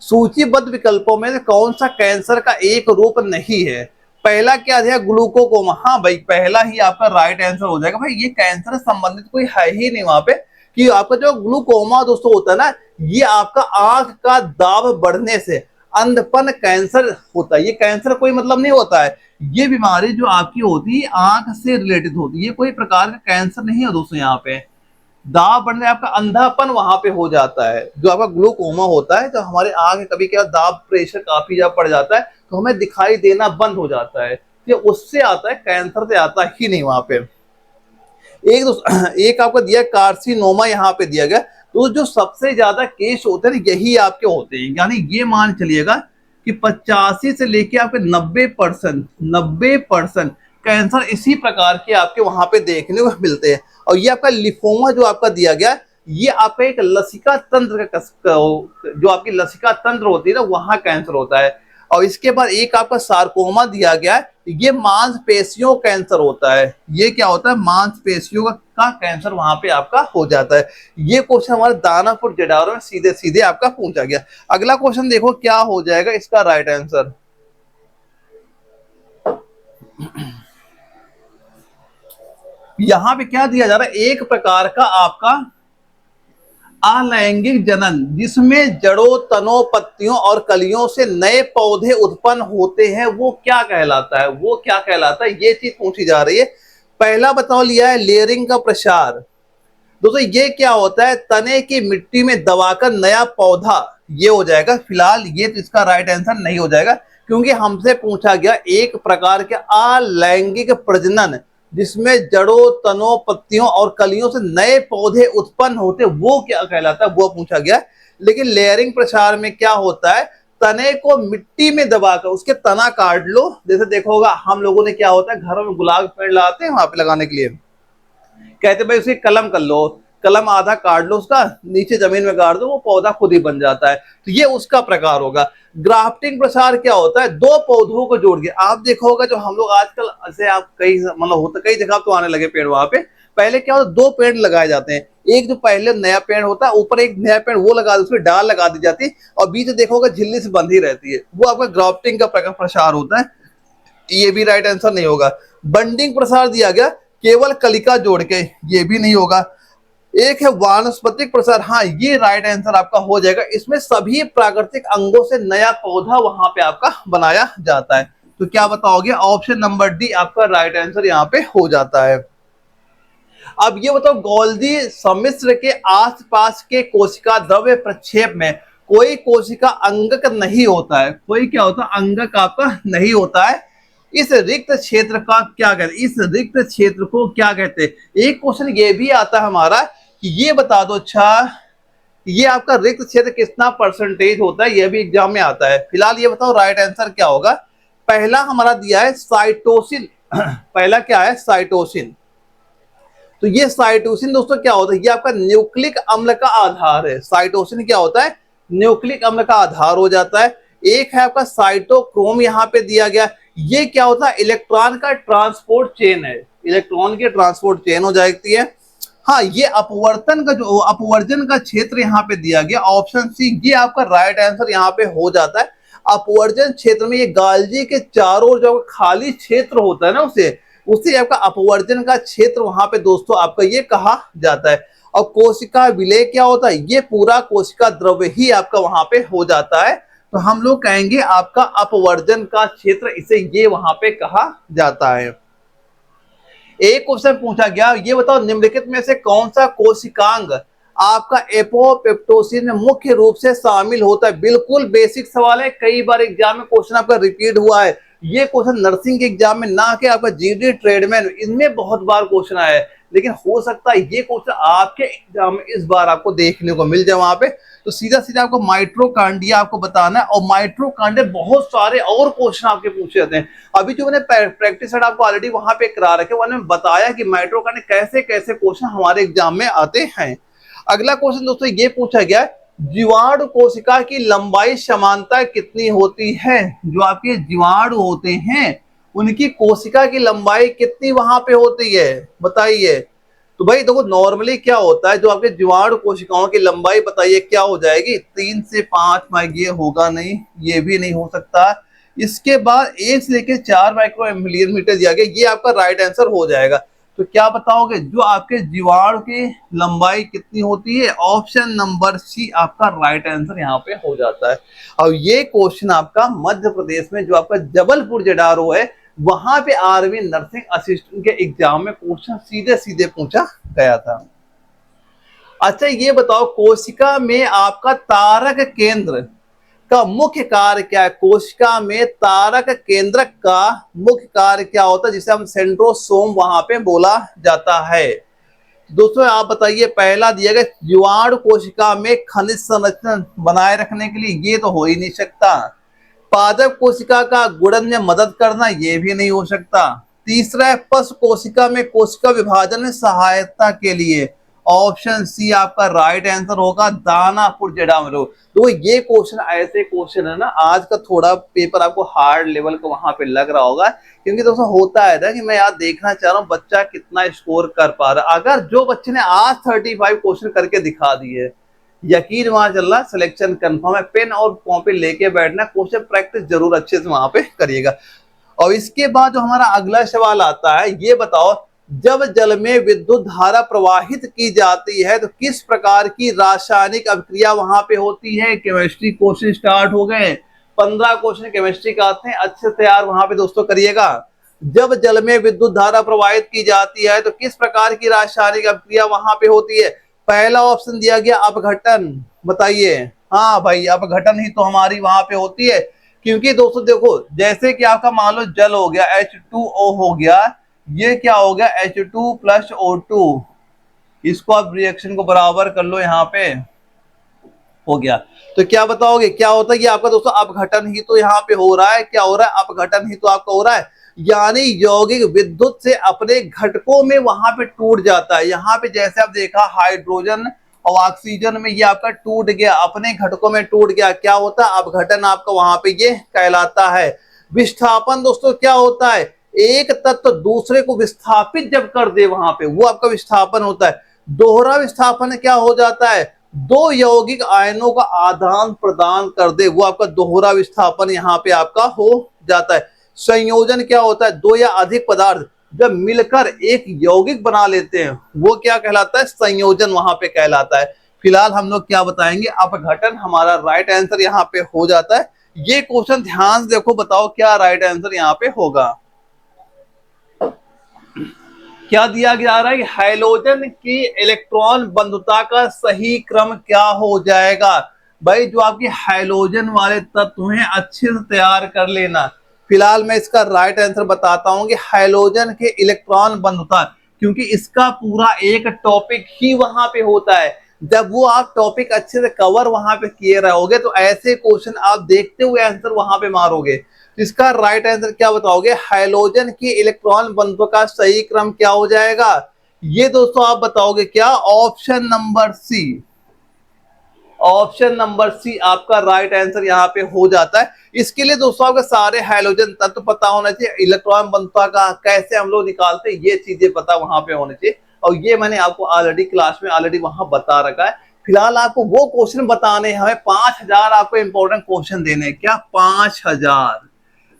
सूचीबद्ध विकल्पों में से कौन सा कैंसर का एक रूप नहीं है? पहला क्या दिया, ग्लूकोकोमा। हाँ भाई, पहला ही आपका राइट आंसर हो जाएगा। भाई ये कैंसर से संबंधित कोई है ही नहीं वहां पे। कि आपका जो ग्लूकोमा दोस्तों होता है ना, ये आपका आंख का दाब बढ़ने से अंधपन कैंसर होता है। ये कैंसर कोई मतलब नहीं होता है, ये बीमारी जो आपकी होती है आंख से रिलेटेड होती है, ये कोई प्रकार का कैंसर नहीं है दोस्तों। यहाँ पे दाब बढ़ने आपका अंधापन वहां पे हो जाता है। जो आपका ग्लूकोमा होता है, तो हमारे आंख कभी क्या दाब प्रेशर काफी ज्यादा बढ़ जाता है, तो हमें दिखाई देना बंद हो जाता है। ये उससे आता है, कैंसर से आता ही नहीं वहां पे। एक आपको दिया कार्सिनोमा, यहाँ पे दिया गया। तो जो सबसे ज्यादा केस होते हैं यही आपके होते हैं, यानी ये मान चलिएगा कि 85 से लेके आपके 90% कैंसर इसी प्रकार के आपके वहां पे देखने को मिलते हैं। और ये आपका लिफोमा जो आपका दिया गया, ये आपका एक लसिका तंत्र का जो आपकी लसिका तंत्र होती है ना, वहां कैंसर होता है। और इसके बाद एक आपका सार्कोमा दिया गया है, ये मांसपेशियों कैंसर होता है। ये क्या होता है, मांसपेशियों का कैंसर वहां पे आपका हो जाता है। ये क्वेश्चन हमारे दानापुर जडारो में सीधे सीधे आपका पूछा गया। अगला क्वेश्चन देखो क्या हो जाएगा इसका राइट आंसर। यहां पे क्या दिया जा रहा है, एक प्रकार का आपका अलैंगिक जनन, जिसमें जड़ों, तनों, पत्तियों और कलियों से नए पौधे उत्पन्न होते हैं, वो क्या कहलाता है? वो क्या कहलाता है, ये चीज पूछी जा रही है। पहला बताओ लिया है लेयरिंग का प्रसार। दोस्तों ये क्या होता है, तने की मिट्टी में दबाकर नया पौधा, ये हो जाएगा। फिलहाल ये तो इसका राइट आंसर नहीं हो जाएगा, क्योंकि हमसे पूछा गया एक प्रकार के अलैंगिक प्रजनन, जिसमें जड़ों, तनों, पत्तियों और कलियों से नए पौधे उत्पन्न होते, वो क्या कहलाता है, वो पूछा गया। लेकिन लेयरिंग प्रसार में क्या होता है, तने को मिट्टी में दबाकर उसके तना काट लो। जैसे देखो होगा हम लोगों ने क्या होता है, घरों में गुलाब पेड़ लगाते हैं, वहां पे लगाने के लिए कहते भाई उसकी कलम कर लो, कलम आधा काट लो, उसका नीचे जमीन में गाड़ दो, वो पौधा खुद ही बन जाता है। तो ये उसका प्रकार होगा। ग्राफ्टिंग प्रसार क्या होता है, दो पौधों को जोड़ के। आप देखो होगा जो हम लोग आजकल ऐसे आप कई मतलब होता कई जगह तो आने लगे पेड़, वहां पे पहले क्या होता, दो पेड़ लगाए जाते हैं। एक जो पहले नया पेड़ होता है, ऊपर एक नया पेड़ वो लगा, उसमें डाल लगा दी जाती है, और बीच देखोगा झिल्ली से बंधी रहती है, वो आपका ग्राफ्टिंग का प्रसार होता है। ये भी राइट आंसर नहीं होगा। बंडिंग प्रसार दिया गया केवल कलिका जोड़ के, ये भी नहीं होगा। एक है वानस्पतिक प्रसार, हाँ ये राइट आंसर आपका हो जाएगा। इसमें सभी प्राकृतिक अंगों से नया पौधा वहां पे आपका बनाया जाता है। तो क्या बताओगे, ऑप्शन नंबर डी आपका राइट आंसर यहाँ पे हो जाता है। अब ये बताओ, गोल्गी सम्मिश्र के आसपास के कोशिका द्रव्य प्रक्षेप में कोई कोशिका अंगक नहीं होता है। कोई क्या होता है, अंगक आपका नहीं होता है। इस रिक्त क्षेत्र का क्या कहते हैं, इस रिक्त क्षेत्र को क्या कहते हैं? एक क्वेश्चन ये भी आता है हमारा कि ये बता दो, अच्छा ये आपका रिक्त क्षेत्र कितना परसेंटेज होता है, ये भी एग्जाम में आता है। फिलहाल ये बताओ राइट आंसर क्या होगा। पहला हमारा दिया है साइटोसिन। पहला क्या है, साइटोसिन। तो ये साइटोसिन दोस्तों क्या होता है, ये आपका न्यूक्लिक अम्ल का आधार है। साइटोसिन क्या होता है, न्यूक्लिक अम्ल का आधार हो जाता है। एक है आपका साइटोक्रोम, यहाँ पे दिया गया, ये क्या होता है, इलेक्ट्रॉन का ट्रांसपोर्ट चेन है, इलेक्ट्रॉन की ट्रांसपोर्ट चेन हो जाती है। हाँ ये अपवर्तन का जो अपवर्जन का क्षेत्र यहाँ पे दिया गया, ऑप्शन सी, ये आपका राइट आंसर यहाँ पे हो जाता है। अपवर्जन क्षेत्र में ये गाल्जी के चारों जो खाली क्षेत्र होता है ना, उसे आपका अपवर्जन का क्षेत्र वहां पे दोस्तों आपका ये कहा जाता है। और कोशिका विलय क्या होता है, ये पूरा कोशिका द्रव्य ही आपका वहां पे हो जाता है। तो हम लोग कहेंगे आपका अपवर्जन का क्षेत्र, इसे ये वहां पे कहा जाता है। एक क्वेश्चन पूछा गया, ये बताओ निम्नलिखित में से कौन सा कोशिकांग आपका एपोप्टोसिस में मुख्य रूप से शामिल होता है? बिल्कुल बेसिक सवाल है, कई बार एग्जाम में क्वेश्चन आपका रिपीट हुआ है। ये क्वेश्चन नर्सिंग के एग्जाम में ना कि आपका जीडी ट्रेडमैन, इनमें बहुत बार क्वेश्चन आया है, लेकिन हो सकता है ये क्वेश्चन आपके एग्जाम में इस बार आपको देखने को मिल जाए वहां पे। तो सीधा सीधा आपको माइट्रोकांडिया आपको बताना है, और माइट्रोकांडिया बहुत सारे और क्वेश्चन आपके पूछे जाते हैं। अभी जो मैंने प्रैक्टिस सेट आपको ऑलरेडी वहां पे करा रखे, मैंने बताया कि माइट्रोकांडिया कैसे कैसे क्वेश्चन हमारे एग्जाम में आते हैं। अगला क्वेश्चन दोस्तों ये पूछा गया, जीवाणु कोशिका की लंबाई समानता कितनी होती है? जो आपके जीवाणु होते हैं उनकी कोशिका की लंबाई कितनी वहां पे होती है, बताइए। तो भाई देखो नॉर्मली क्या होता है, जो आपके जीवाणु कोशिकाओं की लंबाई बताइए क्या हो जाएगी, 3 से 5 ये होगा नहीं, ये भी नहीं हो सकता। इसके बाद 1 से लेकर 4 माइक्रो मिलियन मीटर दिया गया, ये आपका राइट आंसर हो जाएगा। तो क्या बताओगे, जो आपके जीवाणु की लंबाई कितनी होती है, ऑप्शन नंबर सी आपका राइट आंसर यहाँ पे हो जाता है। और ये क्वेश्चन आपका मध्य प्रदेश में जो आपका जबलपुर जेडारो है, वहां पे आर्मी नर्सिंग असिस्टेंट के एग्जाम में क्वेश्चन सीधे सीधे पूछा गया था। अच्छा ये बताओ, कोशिका में आपका तारक केंद्र का मुख्य कार्य क्या है, कोशिका में तारक केंद्रक का मुख्य कार्य क्या होता है, जिसे हम सेंट्रोसोम वहां पे बोला जाता है। दोस्तों आप बताइए, पहला दिया गया जीवाणु कोशिका में खनिज संरचना बनाए रखने के लिए, ये तो हो ही नहीं सकता। पादप कोशिका का गुणन में मदद करना, ये भी नहीं हो सकता। तीसरा है पशु कोशिका में कोशिका विभाजन में सहायता के लिए, ऑप्शन सी आपका राइट आंसर होगा, दानापुर जेडामरो। तो ये क्वेश्चन ऐसे क्वेश्चन है ना, आज का थोड़ा पेपर आपको हार्ड लेवल का वहां पे लग रहा होगा, क्योंकि दोस्तों होता है ना कि मैं यार देखना चाह रहा हूँ बच्चा कितना स्कोर कर पा रहा है। अगर जो बच्चे ने आज 35 क्वेश्चन करके दिखा दिए, यकीन वहां चल रहा, सिलेक्शन कंफर्म है। पेन और कॉपी लेके बैठना, क्वेश्चन प्रैक्टिस जरूर अच्छे से वहां पे करिएगा। और इसके बाद जो हमारा अगला सवाल आता है, ये बताओ, जब जल में विद्युत धारा प्रवाहित की जाती है तो किस प्रकार की रासायनिक अभिक्रिया वहां पे होती है। केमिस्ट्री क्वेश्चन स्टार्ट हो गए, 15 क्वेश्चन केमिस्ट्री का आते हैं, अच्छे से तैयार वहां पे दोस्तों करिएगा। जब जल में विद्युत धारा प्रवाहित की जाती है तो किस प्रकार की रासायनिक अभिक्रिया वहां पे होती है। पहला ऑप्शन दिया गया अपघटन, बताइए। हाँ भाई, अपघटन ही तो हमारी वहां पे होती है, क्योंकि दोस्तों देखो, जैसे कि आपका मान लो जल हो गया, H2O हो गया, ये क्या हो गया H2+O2, इसको आप रिएक्शन को बराबर कर लो, यहाँ पे हो गया। तो क्या बताओगे क्या होता है, ये आपका दोस्तों अपघटन ही तो यहाँ पे हो रहा है। क्या हो रहा है, अपघटन ही तो आपका हो रहा है, यानी यौगिक विद्युत से अपने घटकों में वहां पे टूट जाता है। यहाँ पे जैसे आप देखा हाइड्रोजन और ऑक्सीजन में, ये आपका टूट गया, अपने घटकों में टूट गया, क्या होता है, अपघटन आपका वहां पे ये कहलाता है। विस्थापन दोस्तों क्या होता है, एक तत्व दूसरे को विस्थापित जब कर दे वहां पे, वो आपका विस्थापन होता है। दोहरा विस्थापन क्या हो जाता है, दो यौगिक आयनों का आदान प्रदान कर दे, वो आपका दोहरा विस्थापन यहाँ पे आपका हो जाता है। संयोजन क्या होता है, दो या अधिक पदार्थ जब मिलकर एक यौगिक बना लेते हैं, वो क्या कहलाता है, संयोजन वहां पे कहलाता है। फिलहाल हम लोग क्या बताएंगे, अपघटन हमारा राइट आंसर यहाँ पे हो जाता है। ये क्वेश्चन ध्यान से देखो, बताओ क्या राइट आंसर यहाँ पे होगा। क्या दिया जा रहा है कि हाइड्रोजन की इलेक्ट्रॉन बंधुता का सही क्रम क्या हो जाएगा। भाई जो आपके हाइड्रोजन वाले तत्व हैं, अच्छे से तैयार कर लेना। फिलहाल मैं इसका राइट आंसर बताता हूं कि हाइड्रोजन के इलेक्ट्रॉन बंधुता, क्योंकि इसका पूरा एक टॉपिक ही वहां पे होता है। जब वो आप टॉपिक अच्छे से कवर वहां पे किए रहोगे, तो ऐसे क्वेश्चन आप देखते हुए आंसर वहां पे मारोगे। इसका राइट आंसर क्या बताओगे, हाइड्रोजन की इलेक्ट्रॉन बंधुता का सही क्रम क्या हो जाएगा। ये दोस्तों आप बताओगे क्या, option number C, option number C आपका राइट आंसर यहाँ पे हो जाता है। इसके लिए दोस्तों आपके सारे हाइड्रोजन तत्व पता होना चाहिए, इलेक्ट्रॉन बंधुता का कैसे हम लोग निकालते हैं, ये चीजें पता वहां पे होनी चाहिए। और ये मैंने आपको ऑलरेडी क्लास में ऑलरेडी वहां बता रखा है। फिलहाल आपको वो क्वेश्चन बताने, हमें 5000 आपको इंपॉर्टेंट क्वेश्चन देने, क्या 5000,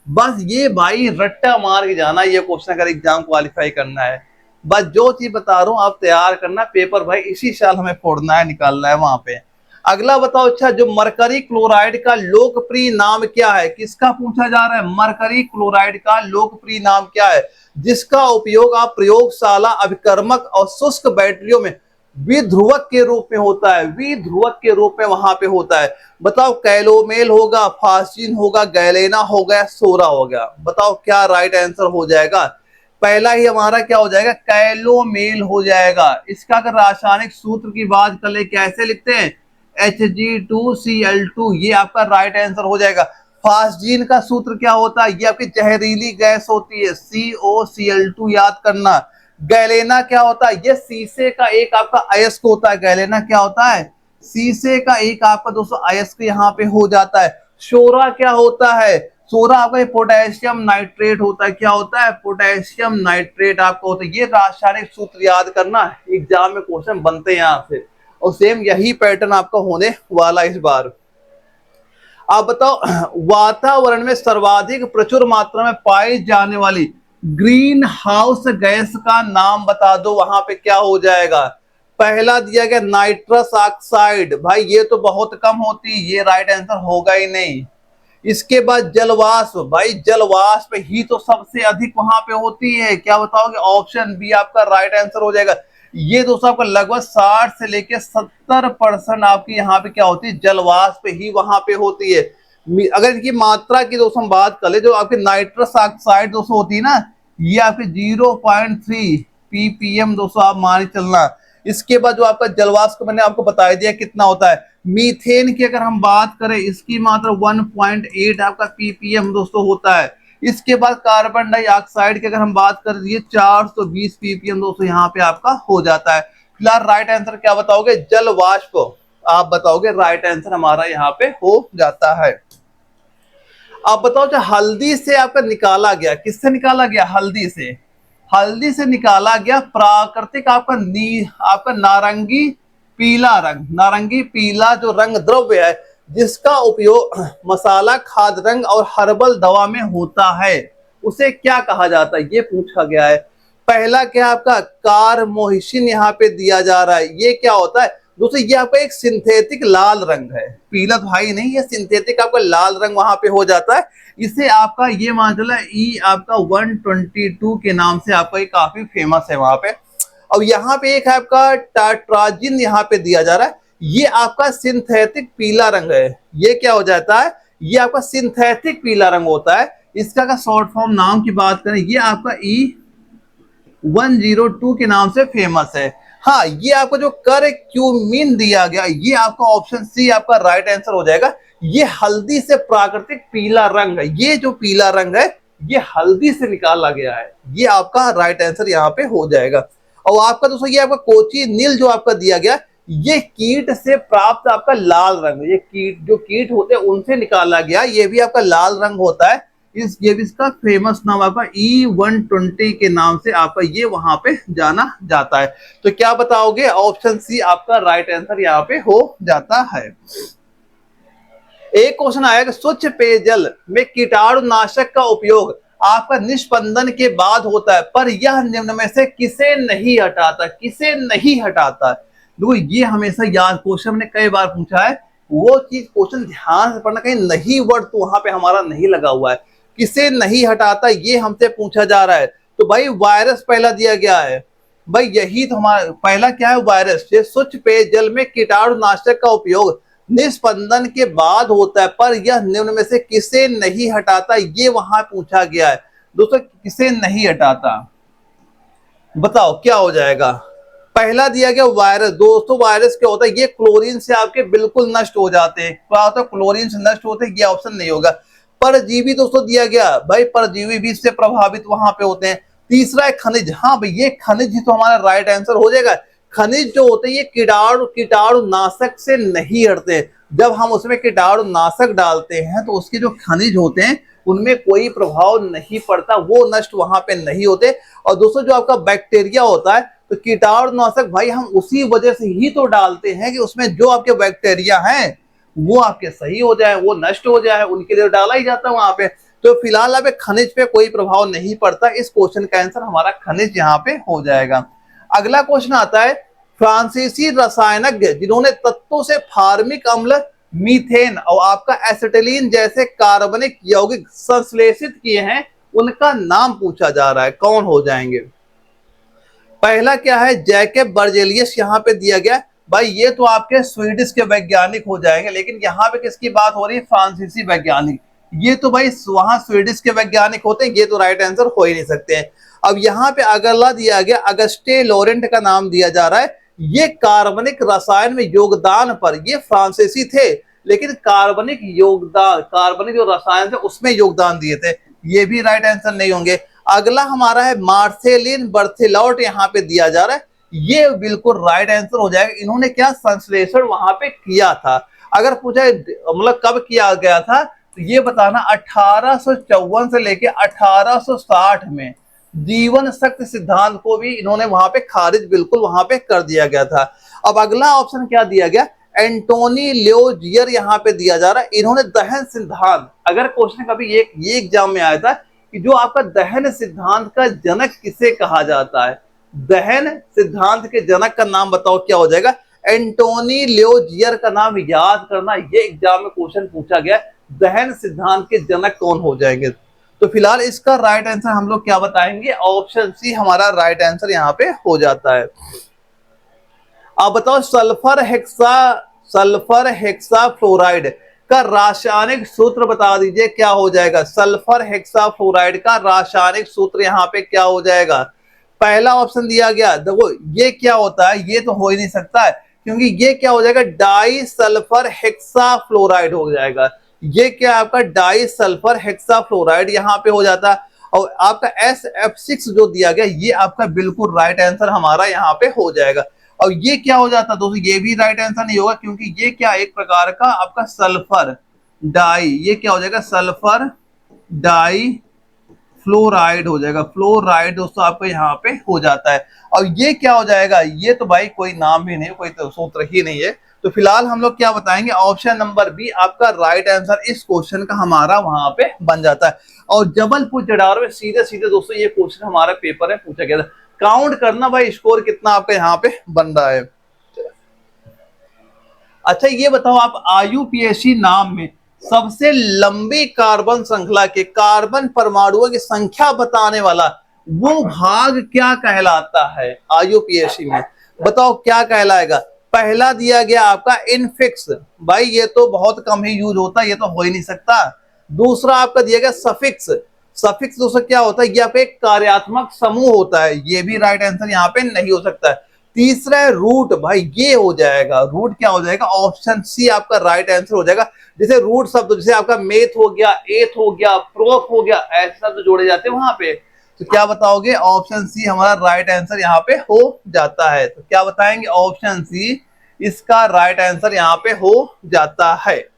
बस ये भाई रट्टा मार के जाना, ये क्वेश्चन अगर एग्जाम क्वालिफाई करना है। बस जो चीज बता रहा हूं आप तैयार करना, पेपर भाई इसी साल हमें फोड़ना है, निकालना है वहां पे। अगला बताओ, अच्छा जो मरकरी क्लोराइड का लोकप्रिय नाम क्या है, किसका पूछा जा रहा है, मरकरी क्लोराइड का लोकप्रिय नाम क्या है, जिसका उपयोग आप प्रयोगशाला अभिकर्मक और शुष्क बैटरियों में विध्रुवक के रूप में होता है, विध्रुवक के रूप में वहां पे होता है। बताओ कैलोमेल होगा, फास्टीन होगा, गैलेना होगा, सोरा होगा, बताओ क्या राइट आंसर हो जाएगा। पहला ही हमारा क्या हो जाएगा, कैलोमेल हो जाएगा। इसका अगर रासायनिक सूत्र की बात कर ले, कैसे लिखते हैं, Hg2Cl2, ये आपका राइट आंसर हो जाएगा। फास्टीन का सूत्र क्या होता है, ये आपकी जहरीली गैस होती है, COCl2, याद करना। गैलेना क्या होता है, ये शीशे का एक आपका अयस्क होता है। गैलेना क्या होता है, शीशे का एक आपका दोस्तों अयस्क यहाँ पे हो जाता है। सोरा क्या होता है, 16 आपका ये पोटेशियम नाइट्रेट होता है। क्या होता है? पोटेशियम नाइट्रेट आपका होता है। ये रासायनिक सूत्र याद करना, एग्जाम में क्वेश्चन बनते हैं यहाँ से, और सेम यही पैटर्न आपका होने वाला इस बार। आप बताओ, वातावरण में सर्वाधिक प्रचुर मात्रा में पाई जाने वाली ग्रीन हाउस गैस का नाम बता दो। वहां पे क्या हो जाएगा? पहला दिया गया नाइट्रस ऑक्साइड, भाई ये तो बहुत कम होती है, ये राइट आंसर होगा ही नहीं। इसके बाद जलवाष्प, भाई जलवाष्प ही तो सबसे अधिक वहां पे होती है। क्या बताओगे? ऑप्शन बी आपका राइट आंसर हो जाएगा। ये दोस्तों आपका लगभग 60 से लेके 70% आपकी यहाँ पे क्या होती है? जलवाष्प ही वहां पे होती है। अगर इनकी मात्रा की दोस्तों हम बात कर ले, जो आपके नाइट्रस ऑक्साइड दोस्तों होती है ना, ये आपके 0.3 ppm दोस्तों आप मान चलना। इसके बाद जो आपका जलवाष्प मैंने आपको बता दिया कितना होता है। मीथेन की अगर हम बात करें, इसकी मात्रा 1.8 आपका ppm दोस्तों होता है। इसके बाद कार्बन डाइऑक्साइड की अगर हम बात करें, ये 420 ppm दोस्तों यहाँ पे आपका हो जाता है। फिलहाल राइट आंसर क्या बताओगे? जलवाष्प आप बताओगे, राइट आंसर हमारा यहाँ पे हो जाता है। आप बताओ, जो हल्दी से आपका निकाला गया, किससे निकाला गया? हल्दी से। हल्दी से निकाला गया प्राकृतिक आपका नारंगी पीला रंग, नारंगी पीला जो रंग द्रव्य है, जिसका उपयोग मसाला, खाद्य रंग और हर्बल दवा में होता है, उसे क्या कहा जाता है? ये पूछा गया है। पहला क्या आपका कार्मोहिसिन यहाँ पे दिया जा रहा है। ये क्या होता है दोस्तों? ये आपका एक सिंथेटिक लाल रंग है, पीला तो भाई नहीं है, सिंथेटिक आपका लाल रंग वहां पे हो जाता है। इसे आपका ये मान चला ई आपका 122 के नाम से आपका ये काफी फेमस है वहां पे। अब यहाँ पे एक आपका टाट्राजिन यहाँ पे दिया जा रहा है, ये आपका सिंथेटिक पीला रंग है। ये क्या हो जाता है? ये आपका सिंथेटिक पीला रंग होता है। इसका का शॉर्ट फॉर्म नाम की बात करें, ये आपका E102 के नाम से फेमस है। हाँ, ये आपको जो करक्यूमिन दिया गया, ये आपका ऑप्शन सी आपका राइट आंसर हो जाएगा। ये हल्दी से प्राकृतिक पीला रंग है, ये जो पीला रंग है ये हल्दी से निकाला गया है। ये आपका राइट आंसर यहाँ पे हो जाएगा। और आपका दोस्तों ये आपका कोची नील जो आपका दिया गया, ये कीट से प्राप्त आपका लाल रंग, ये कीट होते हैं उनसे निकाला गया, ये भी आपका लाल रंग होता है। ये भी इसका फेमस नाम आपका E120 के नाम से आपका ये वहां पे जाना जाता है। तो क्या बताओगे? ऑप्शन सी आपका राइट आंसर यहाँ पे हो जाता है। एक क्वेश्चन आएगा, स्वच्छ पेयजल में कीटाणुनाशक का उपयोग आपका निष्पंदन के बाद होता है, पर यह निम्न में से किसे नहीं हटाता? किसे नहीं हटाता? देखो ये हमेशा याद, क्वेश्चन ने कई बार पूछा है, वो चीज क्वेश्चन ध्यान से पढ़ना, कहीं नहीं वर्ड तो वहां पे हमारा नहीं लगा हुआ है। किसे नहीं हटाता ये हमसे पूछा जा रहा है। तो भाई वायरस पहला दिया गया है, भाई यही तो हमारा पहला क्या है? वायरस। ये स्वच्छ पेयजल में कीटाणुनाशक का उपयोग निस्पंदन के बाद होता है, पर यह निम्न में से किसे नहीं हटाता? ये वहां पूछा गया है दोस्तों, किसे नहीं हटाता? बताओ क्या हो जाएगा? पहला दिया गया वायरस। दोस्तों वायरस क्या होता है? ये क्लोरीन से आपके बिल्कुल नष्ट हो जाते हैं। क्या होता है? क्लोरीन से नष्ट होते हैं, ये ऑप्शन नहीं होगा। परजीवी दोस्तों दिया गया, भाई परजीवी भी इससे प्रभावित वहां पे होते हैं। तीसरा है खनिज, हाँ भाई ये खनिज ही तो हमारा राइट आंसर हो जाएगा। खनिज जो होते हैं ये कीटाणुनाशक से नहीं हटते। जब हम उसमें कीटाणुनाशक डालते हैं तो उसके जो खनिज होते हैं उनमें कोई प्रभाव नहीं पड़ता, वो नष्ट वहां पे नहीं होते। और दोस्तों जो आपका बैक्टीरिया होता है, तो कीटाणुनाशक भाई हम उसी वजह से ही तो डालते हैं कि उसमें जो आपके बैक्टीरिया हैं वो आपके सही हो जाए, वो नष्ट हो जाए, उनके लिए डाला ही जाता है वहां पे। तो फिलहाल अब खनिज पे कोई प्रभाव नहीं पड़ता। इस क्वेश्चन का आंसर हमारा खनिज यहाँ पे हो जाएगा। अगला क्वेश्चन आता है, फ्रांसीसी रसायनज्ञ जिन्होंने तत्वों से फार्मिक अम्ल, मीथेन और आपका एसिटिलीन जैसे कार्बनिक यौगिक संश्लेषित किए हैं, उनका नाम पूछा जा रहा है, कौन हो जाएंगे? पहला क्या है? जैकब बर्जेलियस यहाँ पे दिया गया, भाई ये तो आपके स्वीडिश के वैज्ञानिक हो जाएंगे, लेकिन यहाँ पे किसकी बात हो रही है? फ्रांसीसी वैज्ञानिक। ये तो भाई वहां स्वीडिश के वैज्ञानिक होते हैं, ये तो राइट आंसर हो ही नहीं सकते हैं। अब यहाँ पे अगला दिया गया, अगस्टे लोरेंट का नाम दिया जा रहा है। ये कार्बनिक रसायन में योगदान पर, ये फ्रांसीसी थे लेकिन कार्बनिक जो रसायन थे उसमें योगदान दिए थे, ये भी राइट आंसर नहीं होंगे। अगला हमारा है मार्सेलिन बर्थिलॉट, यहाँ पे दिया जा रहा है, ये बिल्कुल राइट आंसर हो जाएगा। इन्होंने क्या संश्लेषण वहां पे किया था? अगर पूछा मतलब कब किया गया था, तो तो ये बताना 1854 से लेके 1860 में जीवन शक्ति सिद्धांत को भी इन्होंने वहां पे खारिज बिल्कुल वहां पे कर दिया गया था। अब अगला ऑप्शन क्या दिया गया, एंटोनी ल्योजियर यहाँ पे दिया जा रहा है। इन्होंने दहन सिद्धांत, अगर क्वेश्चन कभी ये एग्जाम में आया था कि जो आपका दहन सिद्धांत का जनक किसे कहा जाता है, दहन सिद्धांत के जनक का नाम बताओ, क्या हो जाएगा, एंटोनी ल्योजियर का नाम याद करना। ये एग्जाम में क्वेश्चन पूछा गया, दहन सिद्धांत के जनक कौन हो जाएंगे। तो फिलहाल इसका राइट आंसर हम लोग क्या बताएंगे, ऑप्शन सी हमारा राइट आंसर यहाँ पे हो जाता है। आप बताओ सल्फर हेक्सा फ्लोराइड का रासायनिक सूत्र बता दीजिए, क्या हो जाएगा। सल्फर हेक्सा फ्लोराइड का रासायनिक सूत्र यहाँ पे क्या हो जाएगा। पहला ऑप्शन दिया गया, देखो ये क्या होता है, ये तो हो ही नहीं सकता है, क्योंकि ये क्या हो जाएगा, डाई सल्फर हेक्सा फ्लोराइड हो जाएगा। ये क्या आपका डाई सल्फर हेक्सा फ्लोराइड यहाँ पे हो जाता है। और आपका SF6 जो दिया गया, ये आपका बिल्कुल राइट आंसर हमारा यहाँ पे हो जाएगा। और ये क्या हो जाता है दोस्तों, ये भी राइट आंसर नहीं होगा, क्योंकि ये क्या एक प्रकार का आपका सल्फर डाई, ये क्या हो जाएगा, सल्फर डाई फ्लोराइड हो जाएगा। फ्लोराइड दोस्तों आपको यहाँ पे हो जाता है। और ये क्या हो जाएगा, ये तो भाई कोई नाम भी नहीं, कोई तो सूत्र ही नहीं है। तो फिलहाल हम लोग क्या बताएंगे, ऑप्शन नंबर बी आपका राइट आंसर इस क्वेश्चन का हमारा वहां पे बन जाता है। और जबलपुर जडार में सीधे सीधे दोस्तों ये क्वेश्चन हमारे पेपर में पूछा गया था। काउंट करना भाई स्कोर कितना आपका यहाँ पे बन रहा है। अच्छा ये बताओ आप, IUPAC नाम में सबसे लंबी कार्बन श्रृंखला के कार्बन परमाणुओं की संख्या बताने वाला वो भाग क्या कहलाता है। IUPAC में बताओ क्या कहलाएगा। पहला दिया गया आपका इनफिक्स, भाई ये तो बहुत कम ही यूज होता है, ये तो हो ही नहीं सकता। दूसरा आपका दिया गया सफिक्स, सफिक्स दोस्तों क्या होता है, ये आपका एक कार्यात्मक समूह होता है, ये भी राइट आंसर यहाँ पे नहीं हो सकता है। तीसरा है रूट, भाई ये हो जाएगा, रूट क्या हो जाएगा, ऑप्शन सी आपका राइट आंसर हो जाएगा। जैसे रूट शब्द, जैसे आपका मेथ हो गया, एथ हो गया, प्रोफ हो गया, ऐसे शब्द जोड़े जाते हैं वहां पे। तो क्या बताओगे, ऑप्शन सी हमारा राइट आंसर यहाँ पे हो जाता है। तो क्या बताएंगे, ऑप्शन सी इसका राइट आंसर यहाँ पे हो जाता है।